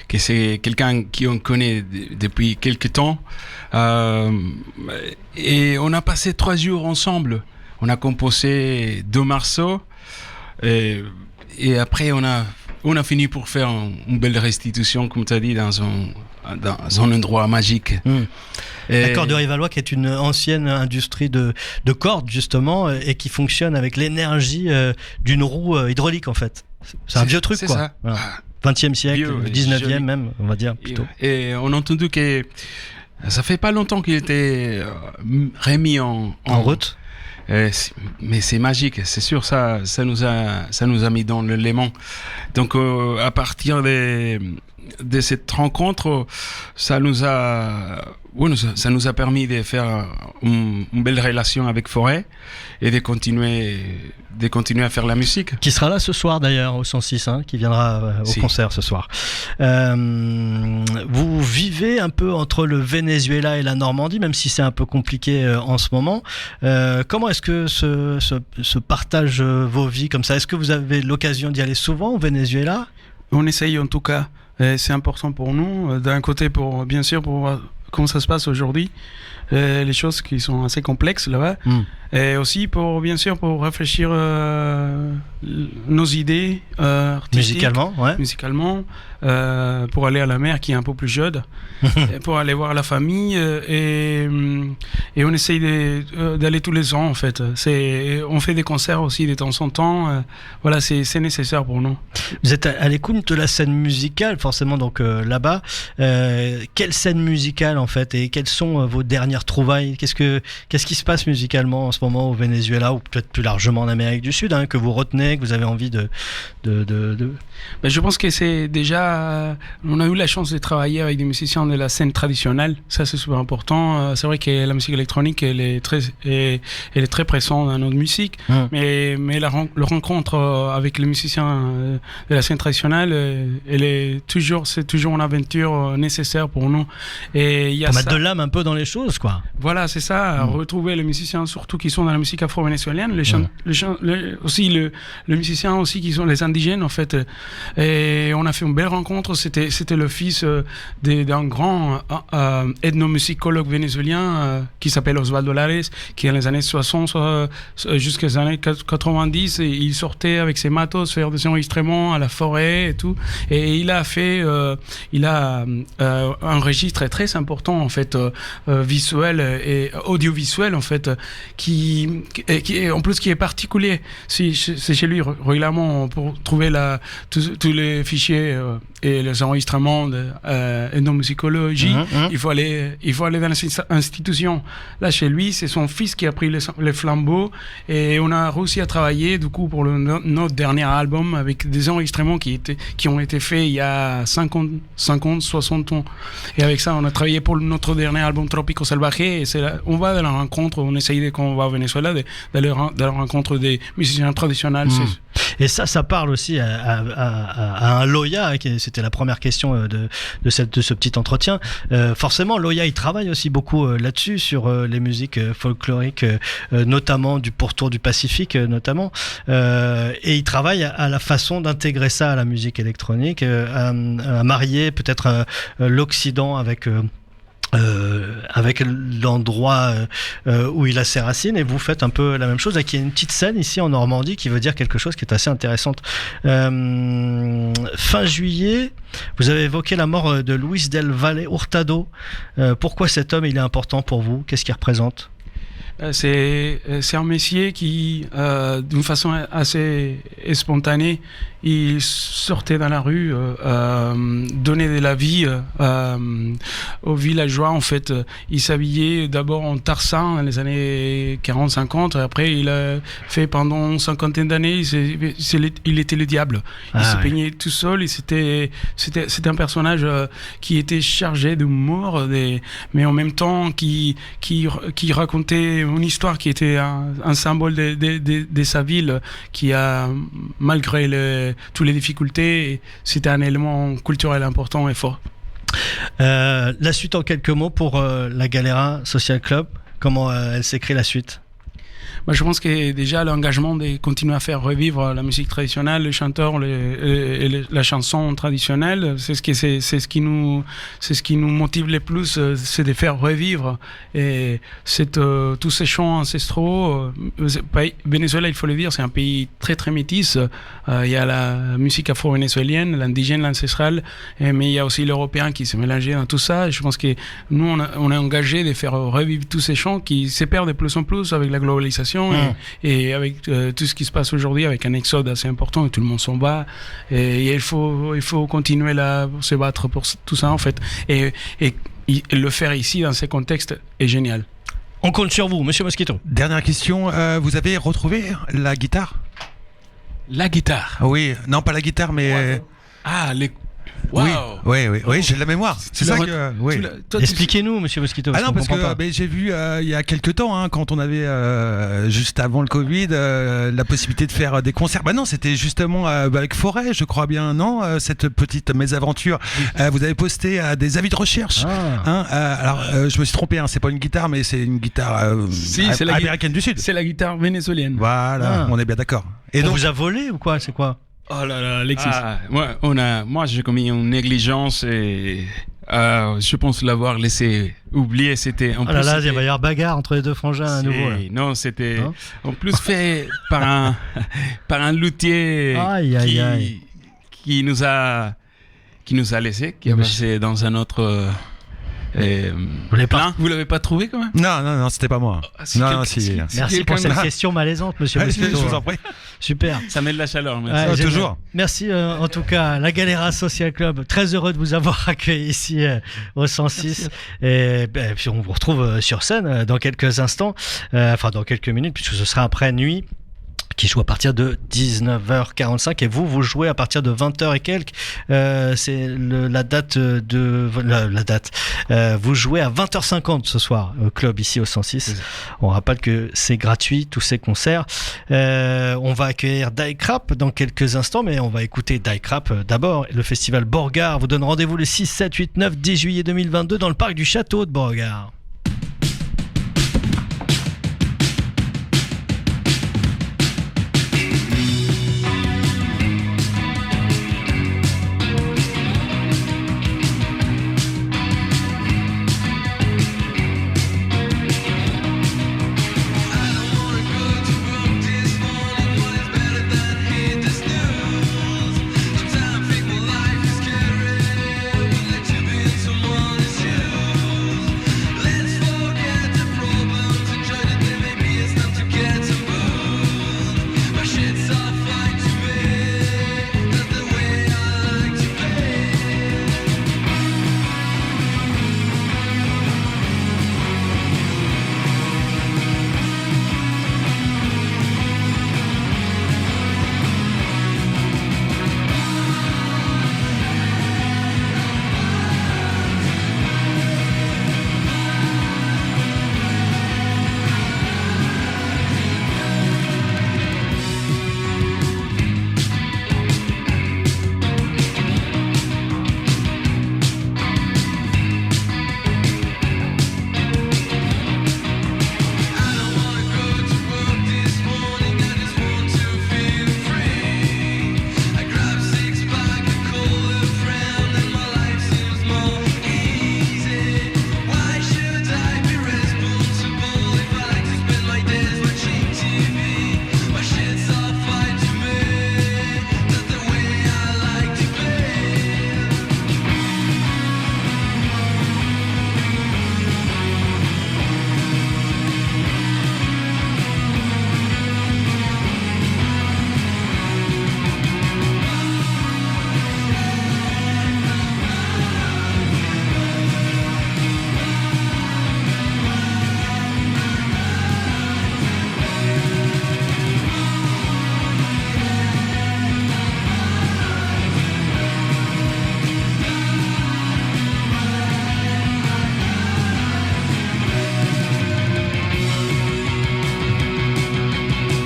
Que c'est quelqu'un qui on connaît depuis quelques temps, et on a passé 3 jours ensemble. On a composé 2 morceaux, et après on a fini pour faire une belle restitution, comme tu as dit, dans un endroit magique. La Corderie Valois, qui est une ancienne industrie de cordes justement, et qui fonctionne avec l'énergie d'une roue hydraulique en fait. C'est un vieux truc, c'est quoi. Ça. Voilà. 20e siècle, 19e même, on va dire plutôt. Et on a entendu que ça fait pas longtemps qu'il était remis en route. Mais c'est magique, c'est sûr, ça nous a mis dans l'élément. Donc à partir de cette rencontre, ça nous a permis de faire une belle relation avec Forêt et de continuer à faire la musique. Qui sera là ce soir d'ailleurs au 106, qui viendra au concert ce soir. Vous vivez un peu entre le Venezuela et la Normandie, même si c'est un peu compliqué en ce moment. Comment est-ce que se partagent vos vies comme ça ? Est-ce que vous avez l'occasion d'y aller souvent au Venezuela ? On essaye en tout cas. Et c'est important pour nous. D'un côté, bien sûr, pour voir comment ça se passe aujourd'hui, les choses qui sont assez complexes là-bas. Et aussi, bien sûr, pour réfléchir nos idées artistiques. Musicalement, pour aller à la mer qui est un peu plus jeune, et pour aller voir la famille. Et on essaye d'aller tous les ans, en fait. On fait des concerts aussi de temps en temps. Voilà, c'est nécessaire pour nous. Vous êtes à l'écoute de la scène musicale, forcément, donc là-bas. Quelle scène musicale, en fait, et quelles sont vos dernières trouvailles? Qu'est-ce qui se passe musicalement en ce moment au Venezuela, ou peut-être plus largement en Amérique du Sud, que vous retenez, que vous avez envie de... Ben, je pense que c'est déjà... on a eu la chance de travailler avec des musiciens de la scène traditionnelle. Ça, c'est super important. C'est vrai que la musique électronique, elle est très présente dans notre musique. Mais la rencontre avec les musiciens de la scène traditionnelle, c'est toujours une aventure nécessaire pour nous. Et il y a pour mettre de l'âme un peu dans les choses, quoi. Voilà, c'est ça. Retrouver les musiciens, surtout qui sont dans la musique afro-vénézuélienne, aussi les musiciens aussi qui sont les indigènes, en fait. Et on a fait une belle rencontre. C'était le fils d'un grand ethnomusicologue vénézuélien qui s'appelle Osvaldo Lares, qui dans les années 60 jusqu'aux années 90, il sortait avec ses matos faire des enregistrements à la forêt et tout. Et il a fait un registre très important, en fait, visuel et audiovisuel, en fait, qui en plus qui est particulier. C'est chez lui régulièrement pour trouver tous les fichiers et les enregistrements d'ethnomusicologie. Il faut aller dans les institutions. Là, chez lui, c'est son fils qui a pris les flambeaux, et on a réussi à travailler du coup pour notre dernier album avec des enregistrements qui ont été faits il y a 50, 60 ans. Et avec ça, on a travaillé pour notre dernier album Trópico Salvaje, et on va à la rencontre, on essaye quand on va au Venezuela d'aller à la rencontre des musiciens traditionnels. Et ça parle aussi à un Loya, c'était la première question de ce petit entretien. Forcément, Loya, il travaille aussi beaucoup là-dessus, sur les musiques folkloriques, notamment du pourtour du Pacifique, notamment. Et il travaille à la façon d'intégrer ça à la musique électronique, à marier peut-être l'Occident avec l'endroit où il a ses racines, et vous faites un peu la même chose. Il y a une petite scène ici en Normandie qui veut dire quelque chose qui est assez intéressante. Fin juillet, vous avez évoqué la mort de Luis del Valle Hurtado. Pourquoi cet homme il est important pour vous? Qu'est-ce qu'il représente? C'est un messier qui, d'une façon assez spontanée, il sortait dans la rue, donnait de la vie aux villageois. En fait, il s'habillait d'abord en Tarzan dans les années 40-50, et après il a fait pendant une cinquantaine d'années, il était le diable. Il se peignait tout seul, et c'était un personnage qui était chargé d'humour, mais en même temps qui racontait une histoire qui était un symbole de sa ville, qui a, malgré toutes les difficultés, c'était un élément culturel important et fort. La suite en quelques mots pour la Galera Social Club, comment elle s'écrit la suite? Je pense que déjà l'engagement de continuer à faire revivre la musique traditionnelle, les chanteurs, la chanson traditionnelle, c'est ce qui nous motive le plus, c'est de faire revivre et tous ces chants ancestraux. Venezuela, il faut le dire, c'est un pays très très métis. Il y a la musique afro-vénézuélienne, l'indigène, l'ancestrale, mais il y a aussi l'européen qui s'est mélangé dans tout ça. Et je pense que nous, on est engagé de faire revivre tous ces chants qui se perdent de plus en plus avec la globalisation. Et avec tout ce qui se passe aujourd'hui, avec un exode assez important, et tout le monde s'en bat, et il faut continuer à se battre pour tout ça, en fait, et le faire ici dans ces contextes est génial. On compte sur vous, monsieur Mosquito. Dernière question, vous avez retrouvé la guitare? La guitare? Oui, non, pas la guitare, mais les... Wow. Oui, j'ai de la mémoire. C'est ça que. Oui. Expliquez-nous, monsieur Mosquito. Ah non, parce que j'ai vu il y a quelques temps, quand on avait juste avant le Covid, la possibilité de faire des concerts. Non, c'était justement avec Forêt, je crois bien, non, cette petite mésaventure. Vous avez posté des avis de recherche. Alors, je me suis trompé, c'est pas une guitare, mais c'est une guitare américaine du Sud. C'est la guitare vénézuélienne. Voilà, on est bien d'accord. Et donc, vous a volé ou quoi? C'est quoi? Oh là là, Alexis. Moi, j'ai commis une négligence et je pense l'avoir laissé oublier. C'était en Oh là là, il va y avoir bagarre entre les deux frangins à nouveau. Là. Non, c'était en plus fait par un luthier qui nous a laissé, qui a passé dans un autre. Vous l'avez pas trouvé quand même? Non, c'était pas moi. Merci pour cette question malaisante, monsieur Mosquito. Je vous en prie. Super. Ça met de la chaleur. Merci. Toujours. Merci en tout cas, la Galera Social Club. Très heureux de vous avoir accueilli ici au 106. Et puis on vous retrouve sur scène dans quelques instants, enfin dans quelques minutes, puisque ce sera après nuit, qui joue à partir de 19h45 et vous jouez à partir de 20h et quelques. C'est la date de la date. Vous jouez à 20h50 ce soir au club ici au 106. On rappelle que c'est gratuit tous ces concerts. On va accueillir Die Crap dans quelques instants, mais on va écouter Die Crap d'abord. Le festival Beauregard vous donne rendez-vous le 6, 7, 8, 9, 10 juillet 2022 dans le parc du château de Beauregard.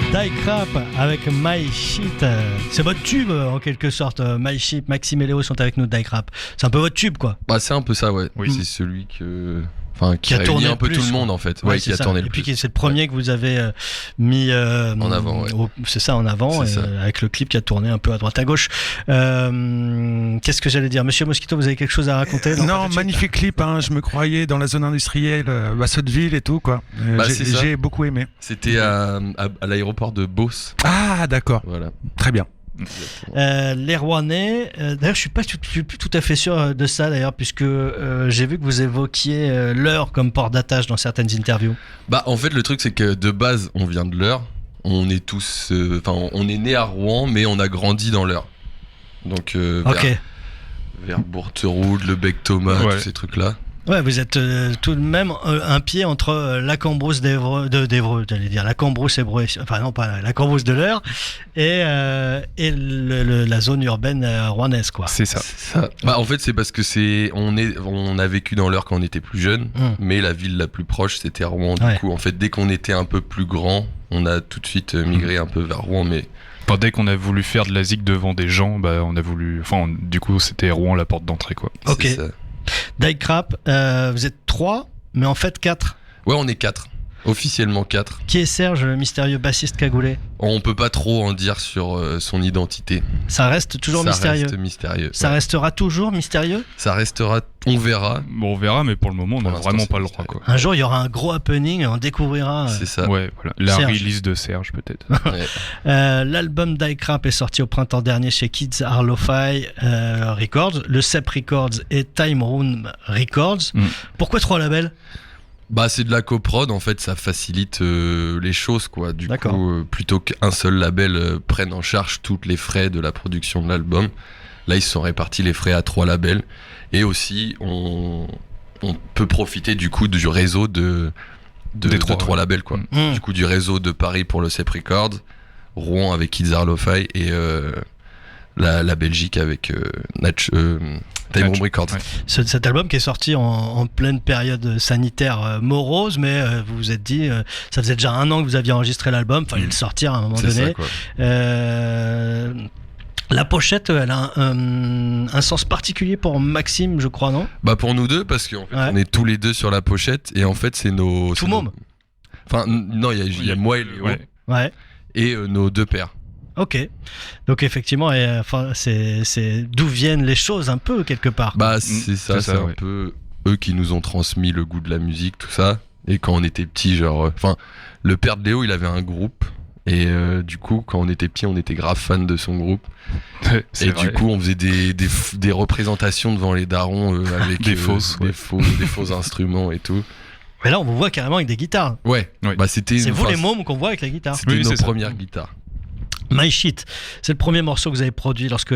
Die Crap avec My Shit. C'est votre tube en quelque sorte. My Shit, Maxime et Léo sont avec nous de Die Crap. C'est un peu votre tube quoi. Bah c'est un peu ça ouais. Oui, c'est celui qui a tourné un peu tout le monde en fait. Ouais, qui a tourné le plus. Et puis c'est le premier que vous avez mis en avant. Ouais. C'est ça, en avant, avec le clip qui a tourné un peu à droite à gauche. Qu'est-ce que j'allais dire, Monsieur Mosquito, vous avez quelque chose à raconter? Non, magnifique clip. Hein, je me croyais dans la zone industrielle, Sotteville et tout quoi. J'ai beaucoup aimé. C'était à l'aéroport de Beauce. Ah d'accord. Voilà. Très bien. Les Rouennais, d'ailleurs je suis plus tout à fait sûr de ça d'ailleurs, puisque j'ai vu que vous évoquiez l'Eure comme port d'attache dans certaines interviews. Bah en fait le truc c'est que de base on vient de l'Eure, on est tous, on est né à Rouen mais on a grandi dans l'Eure. Donc vers Bourteroud, Le Bec Thomas, tous ces trucs là. Ouais, vous êtes tout de même un pied entre la Cambrousse d'Évreux, j'allais dire la Cambrousse Évreux, enfin non pas la Cambrousse de l'Eure et la zone urbaine rouennaise quoi. C'est ça. Bah en fait c'est parce que on a vécu dans l'Eure quand on était plus jeune, mais la ville la plus proche c'était Rouen. Du coup en fait dès qu'on était un peu plus grand, on a tout de suite migré un peu vers Rouen, mais dès qu'on a voulu faire de la zik devant des gens, bah on a voulu, du coup c'était Rouen la porte d'entrée quoi. Ok. Die Crap, vous êtes 3, mais en fait 4. Ouais, on est 4. Officiellement 4. Qui est Serge, le mystérieux bassiste cagoulé? On peut pas trop en dire sur son identité. Ça reste toujours mystérieux. Ça reste mystérieux. Ça restera toujours mystérieux? Ça restera, on verra. Bon, on verra, mais pour le moment, on n'a vraiment pas le droit, quoi. Un jour, il y aura un gros happening et on découvrira. C'est ça. Ouais, voilà. La Serge. release de Serge, peut-être. L'album d'I-Crap est sorti au printemps dernier chez Kids Are Lo-Fi Records, le Cep Records et Time Room Records. Pourquoi 3 labels? Bah, c'est de la coprod, en fait, ça facilite les choses, quoi. Du coup, plutôt qu'un seul label prenne en charge tous les frais de la production de l'album, là, ils se sont répartis les frais à 3 labels. Et aussi, on peut profiter du coup du réseau de 3 labels, quoi. Du coup, du réseau de Paris pour le Cep Records, Rouen avec Kids Are Lo-Fi et la Belgique avec Time Room Records. Ouais. Cet album qui est sorti en pleine période sanitaire morose, mais vous vous êtes dit, ça faisait déjà 1 an que vous aviez enregistré l'album, fallait le sortir à un moment donné. Ça, quoi. La pochette, elle a un sens particulier pour Maxime, je crois, non? Bah, pour nous deux, parce qu'en fait, on est tous les deux sur la pochette, et en fait, c'est nos... Tout môme. Enfin, non, il y a moi et Léo. Ouais. Et nos 2 pères. Ok, donc effectivement, c'est d'où viennent les choses un peu quelque part. Bah c'est ça, c'est un peu eux qui nous ont transmis le goût de la musique, tout ça. Et quand on était petits, genre, le père de Léo, il avait un groupe. Et du coup, quand on était petits, on était grave fans de son groupe. Et du coup, on faisait des représentations devant les darons avec des faux instruments et tout. Mais là, on vous voit carrément avec des guitares. Ouais. Bah, c'est vous les mômes qu'on voit avec la guitare. C'était nos premières guitares. My Shit, c'est le premier morceau que vous avez produit lorsque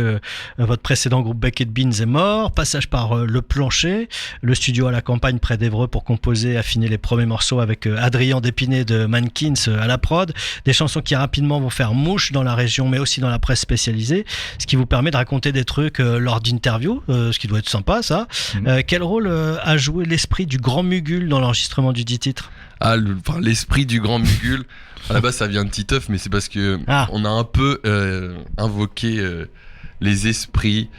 votre précédent groupe Bucket Beans est mort. Passage par Le Plancher, le studio à la campagne près d'Évreux pour composer, affiner les premiers morceaux avec Adrien Dépiné de Mankins à la prod. Des chansons qui rapidement vont faire mouche dans la région, mais aussi dans la presse spécialisée, ce qui vous permet de raconter des trucs lors d'interviews, ce qui doit être sympa, ça. Quel rôle a joué l'esprit du Grand Mugul dans l'enregistrement du dit titre? L'esprit du Grand Mugul, à la base ça vient de Titeuf, mais c'est parce que on a un peu invoqué les esprits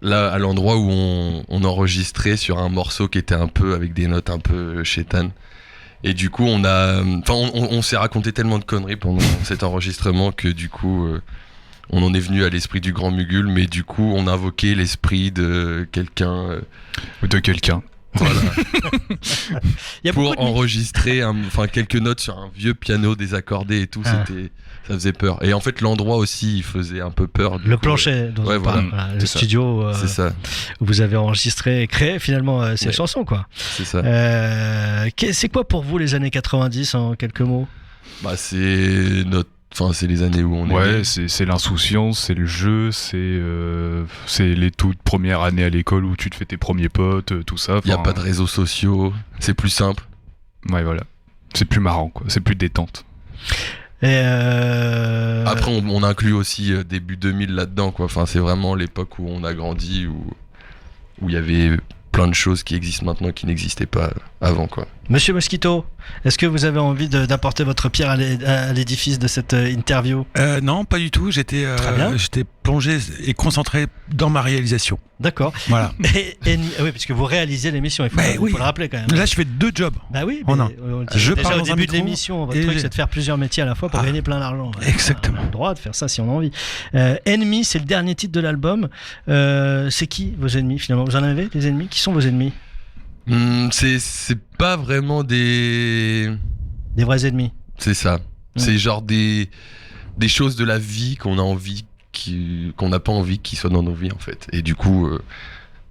là à l'endroit où on enregistrait sur un morceau qui était un peu avec des notes un peu chétanes. Et du coup on s'est raconté tellement de conneries pendant cet enregistrement que du coup on en est venu à l'esprit du Grand Mugul, mais du coup on a invoqué l'esprit de quelqu'un. Voilà. Pour enregistrer quelques notes sur un vieux piano désaccordé et tout, ça faisait peur. Et en fait, l'endroit aussi, il faisait un peu peur. Le plancher dont on parle, le studio c'est ça. Où vous avez enregistré et créé finalement ces chansons, quoi. C'est ça. C'est quoi pour vous les années 90 en quelques mots? Bah, c'est les années où on est. Ouais, c'est l'insouciance, c'est le jeu, c'est les toutes premières années à l'école où tu te fais tes premiers potes, tout ça. Il n'y a pas de réseaux sociaux, c'est plus simple. Ouais, voilà. C'est plus marrant, quoi. C'est plus détente. Et Après, on inclut aussi début 2000 là-dedans, quoi. Enfin, c'est vraiment l'époque où on a grandi, où il y avait plein de choses qui existent maintenant qui n'existaient pas avant, quoi. Monsieur Mosquito, est-ce que vous avez envie d'apporter votre pierre à l'édifice de cette interview? Non, pas du tout. J'étais plongé et concentré dans ma réalisation. D'accord. Voilà. Oui, parce que vous réalisez l'émission, il faut le rappeler quand même. Là, je fais 2 jobs. Bah oui, je déjà parle au début de l'émission, votre truc c'est de faire plusieurs métiers à la fois pour gagner plein d'argent. Exactement. On a le droit de faire ça si on a envie. Ennemis, c'est le dernier titre de l'album. C'est qui vos ennemis finalement? Vous en avez des ennemis? Qui sont vos ennemis? C'est pas vraiment des vrais ennemis. C'est ça. C'est genre des choses de la vie qu'on a envie, qu'on n'a pas envie qu'ils soient dans nos vies en fait. Et du coup.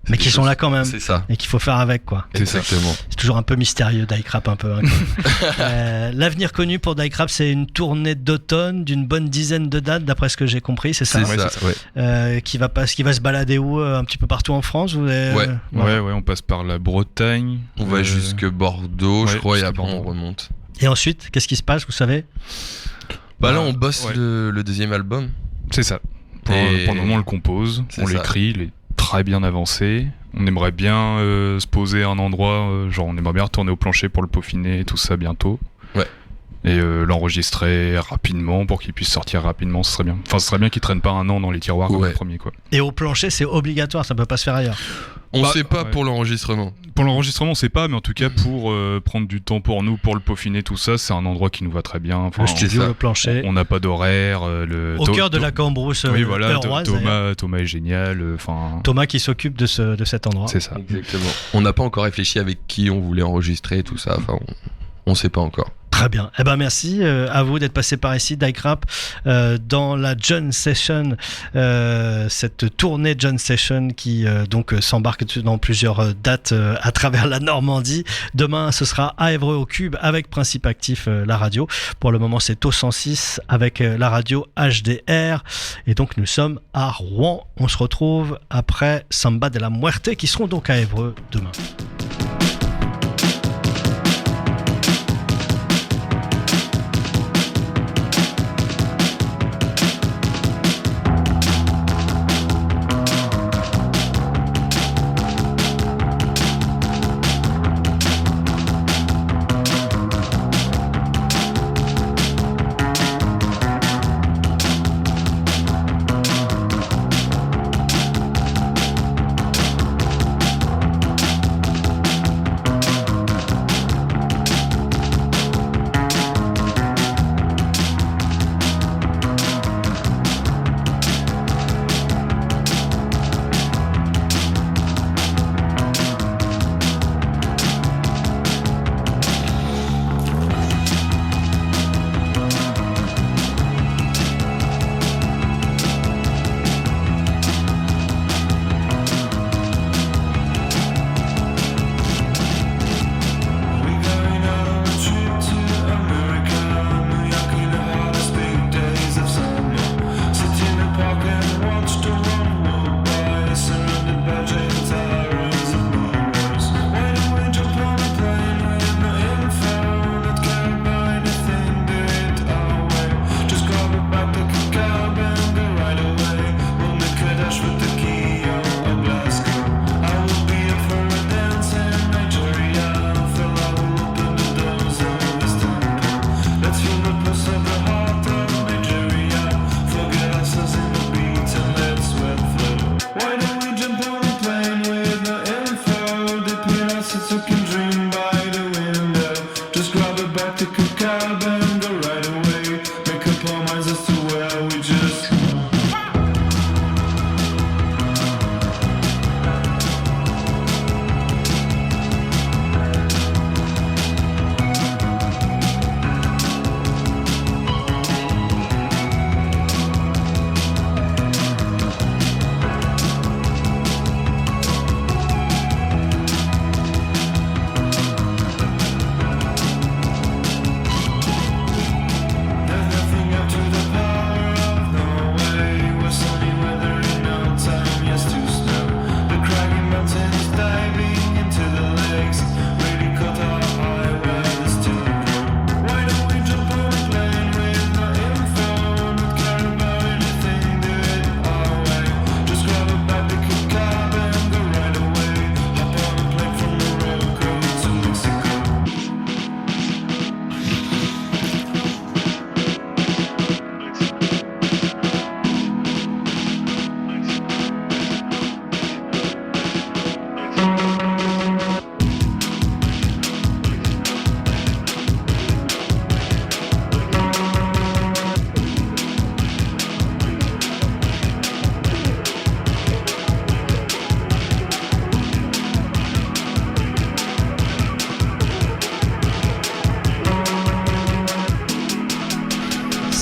Mais qui sont là quand même. C'est ça. Et qu'il faut faire avec, quoi. Exactement. C'est toujours un peu mystérieux, Die-Crap, un peu. Hein, l'avenir connu pour Die-Crap, c'est une tournée d'automne d'une bonne dizaine de dates, d'après ce que j'ai compris, c'est ça? C'est ça, ouais. Qui va se balader où? Un petit peu partout en France? Ouais, on passe par la Bretagne. On va jusque Bordeaux, je crois, et après on remonte. Et ensuite, qu'est-ce qui se passe, vous savez? Là, on bosse le deuxième album. C'est ça. Pour le moment, on le compose, on l'écrit, il est très bien avancé. On aimerait bien se poser à un endroit, on aimerait bien retourner au plancher pour le peaufiner et tout ça bientôt. Ouais. Et l'enregistrer rapidement pour qu'il puisse sortir rapidement, ce serait bien. Enfin, ce serait bien qu'il traîne pas 1 an dans les tiroirs comme le premier, quoi. Et au plancher, c'est obligatoire, ça peut pas se faire ailleurs. On sait pas pour l'enregistrement. Pour l'enregistrement, on sait pas, mais en tout cas pour prendre du temps pour nous, pour le peaufiner, tout ça, c'est un endroit qui nous va très bien. Enfin, le studio, le plancher. On n'a pas d'horaire. Au cœur de la Cambrousse. Oui, voilà. Euroise, Thomas est génial. Thomas qui s'occupe de cet endroit. C'est ça. Exactement. On n'a pas encore réfléchi avec qui on voulait enregistrer tout ça. Enfin, on sait pas encore. Très bien. Eh ben merci à vous d'être passé par ici, Dyke Rap, dans la John Session, cette tournée John Session qui donc s'embarque dans plusieurs dates à travers la Normandie. Demain, ce sera à Évreux au Cube avec Principe Actif, la radio. Pour le moment, c'est au 106 avec la radio HDR. Et donc, nous sommes à Rouen. On se retrouve après Samba de la Muerte qui seront donc à Évreux demain.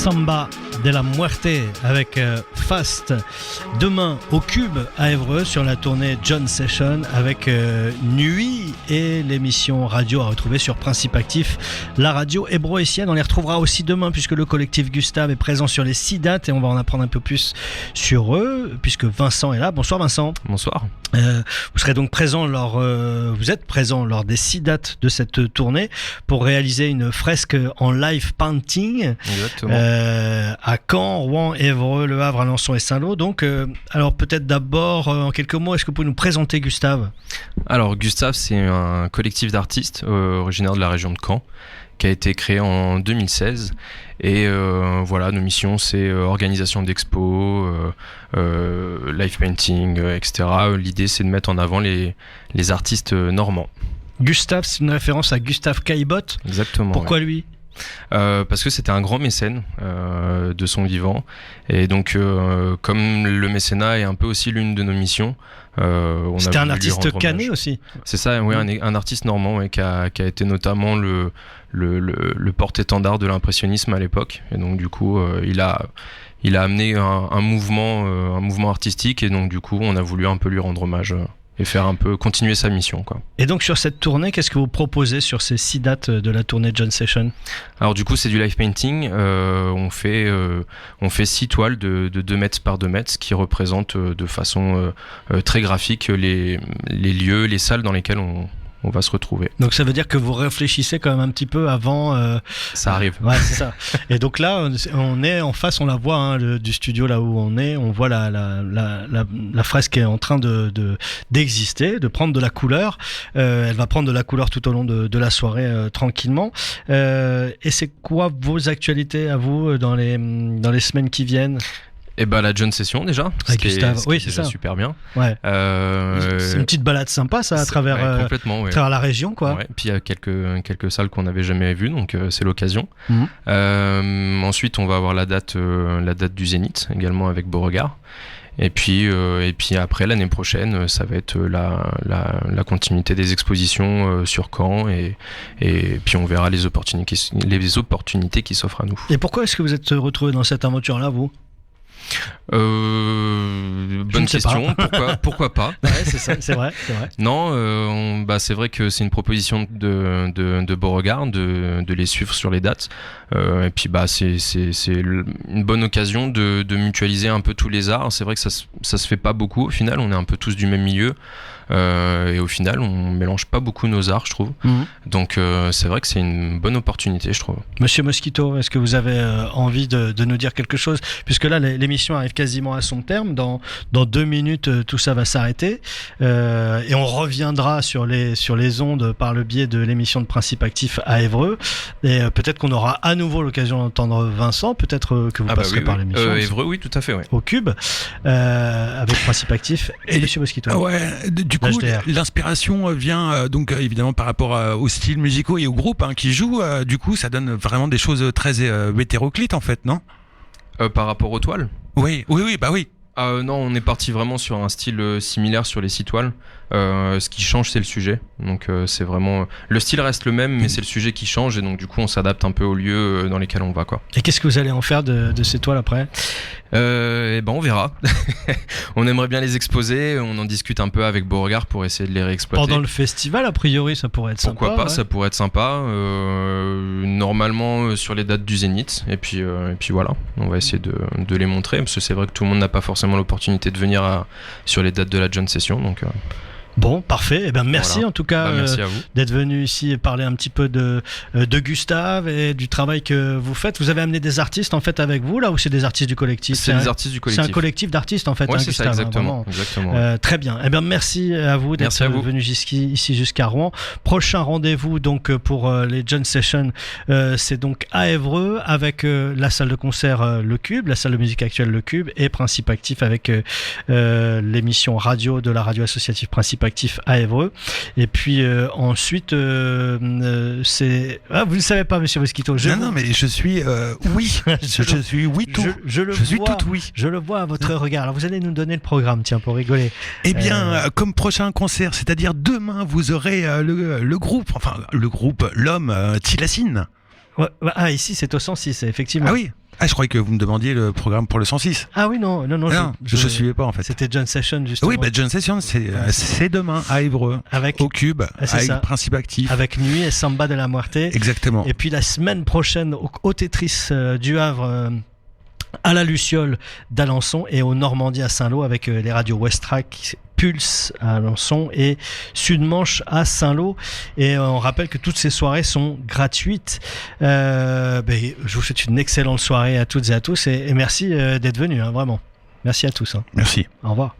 Samba de la Muerte avec Fast. Demain au Cube à Évreux sur la tournée John Session avec Nuit et l'émission radio à retrouver sur Principe Actif, la radio hébroécienne. On les retrouvera aussi demain puisque le collectif Gustave est présent sur les 6 dates et on va en apprendre un peu plus sur eux puisque Vincent est là. Bonsoir Vincent. Bonsoir. Vous serez donc présent vous êtes présent lors des 6 dates de cette tournée pour réaliser une fresque en live painting à à Caen, Rouen, Évreux, Le Havre, Alençon et Saint-Lô. Donc, alors peut-être d'abord, en quelques mots, est-ce que vous pouvez nous présenter Gustave ? Alors Gustave, c'est un collectif d'artistes originaire de la région de Caen, qui a été créé en 2016. Et voilà, nos missions, c'est organisation d'expos, live painting, etc. L'idée, c'est de mettre en avant les artistes normands. Gustave, c'est une référence à Gustave Caillebotte. Exactement. Pourquoi lui ? Parce que c'était un grand mécène de son vivant. Et donc, comme le mécénat est un peu aussi l'une de nos missions, c'était un artiste canet aussi. C'est ça, oui, un artiste normand, ouais, qui a été notamment le porte-étendard de l'impressionnisme à l'époque. Et donc du coup, il a amené un mouvement artistique, et donc du coup, on a voulu un peu lui rendre hommage et faire un peu continuer sa mission, quoi. Et donc sur cette tournée, qu'est-ce que vous proposez sur ces 6 dates de la tournée John Session ? Alors du coup, c'est du live painting. On fait 6 toiles de 2 mètres par 2 mètres, ce qui représente de façon très graphique les lieux, les salles dans lesquelles on va se retrouver. Donc ça veut dire que vous réfléchissez quand même un petit peu avant. Ça arrive. Ouais, c'est ça. Et donc là, on est en face, on la voit, hein, du studio là où on est, on voit la fresque qui est en train d'exister, de prendre de la couleur. Elle va prendre de la couleur tout au long de la soirée tranquillement. Et c'est quoi vos actualités à vous dans les semaines qui viennent ? Et bah la John Session déjà, avec Gustave, oui, c'est ça, super bien. Ouais. C'est une petite balade sympa, ça, à travers la région, quoi. Ouais. Puis il y a quelques salles qu'on n'avait jamais vues, donc c'est l'occasion. Ensuite, on va avoir la date du Zénith, également avec Beauregard. Et puis après, l'année prochaine, ça va être la continuité des expositions sur Caen, et puis on verra les opportunités qui s'offrent à nous. Et pourquoi est-ce que vous êtes retrouvé dans cette aventure-là, vous ? Bonne question. Pourquoi pas? Ouais, c'est vrai. Non, c'est vrai que c'est une proposition de Beauregard de les suivre sur les dates. Et puis c'est une bonne occasion de mutualiser un peu tous les arts. C'est vrai que ça se fait pas beaucoup. Au final, on est un peu tous du même milieu. Et au final, on mélange pas beaucoup nos arts, je trouve. Donc c'est vrai que c'est une bonne opportunité, je trouve. Monsieur Mosquito, est-ce que vous avez envie de nous dire quelque chose, puisque là l'émission arrive quasiment à son terme. Dans 2 minutes, tout ça va s'arrêter, et on reviendra sur les ondes par le biais de l'émission de Principe Actif à Évreux, et peut-être qu'on aura à nouveau l'occasion d'entendre Vincent, peut-être que vous passerez par l'émission. Évreux, oui, tout à fait, ouais. Au Cube, avec Principe Actif et Monsieur Mosquito. Ouais, du coup, l'inspiration vient donc évidemment par rapport aux styles musicaux et aux groupes qui jouent. Du coup, ça donne vraiment des choses très hétéroclites en fait, non ? Par rapport aux toiles ? Oui, bah oui. Non, on est parti vraiment sur un style similaire sur les 6 toiles. Ce qui change, c'est le sujet. Donc c'est vraiment... Le style reste le même, mais c'est le sujet qui change, et donc du coup on s'adapte un peu aux lieux dans lesquels on va, quoi. Et qu'est-ce que vous allez en faire de ces toiles après ? On verra. On aimerait bien les exposer, on en discute un peu avec Beauregard pour essayer de les réexploiter. Pendant le festival, a priori, ça pourrait être sympa. Pourquoi pas, ouais. Ça pourrait être sympa. Normalement sur les dates du Zénith, et puis voilà, on va essayer de les montrer, parce que c'est vrai que tout le monde n'a pas forcément l'opportunité de venir sur les dates de la John Session, donc... Bon, parfait. Merci voilà. En tout cas merci à vous d'être venu ici et parler un petit peu de Gustave et du travail que vous faites. Vous avez amené des artistes en fait avec vous là, ou c'est des artistes du collectif ? C'est des artistes du collectif. C'est un collectif d'artistes en fait. Ouais, c'est Gustave, ça, exactement. Très bien. Merci à vous d'être venu ici jusqu'à Rouen. Prochain rendez-vous donc pour les John Sessions, c'est donc à Évreux avec la salle de concert Le Cube, la salle de musique actuelle Le Cube, et Principe Actif avec l'émission radio de la radio associative Principe Actif à Évreux. Et puis ensuite c'est... Ah, vous ne savez pas, monsieur Mosquito. Non, mais je suis oui. je suis oui tout. Je suis tout oui. Je le vois à votre regard. Alors vous allez nous donner le programme, tiens, pour rigoler. Eh bien, comme prochain concert, c'est-à-dire demain, vous aurez le groupe, l'homme Tilacine. Ouais, ici c'est au 106, effectivement. Ah oui. Ah, je croyais que vous me demandiez le programme pour le 106. Ah oui, non, je suivais pas en fait. C'était John Session justement. Oui, John Session, c'est demain à Évreux, au Cube, avec Principe Actif. Avec Nuit et Samba de la Muerte. Exactement. Et puis la semaine prochaine au Tetris du Havre, à la Luciole d'Alençon, et au Normandie à Saint-Lô avec les radios Westrack, Pulse à Alençon et Sud-Manche à Saint-Lô. Et on rappelle que toutes ces soirées sont gratuites. Je vous souhaite une excellente soirée à toutes et à tous et merci d'être venus, hein, vraiment. Merci à tous. Hein. Merci. Au revoir.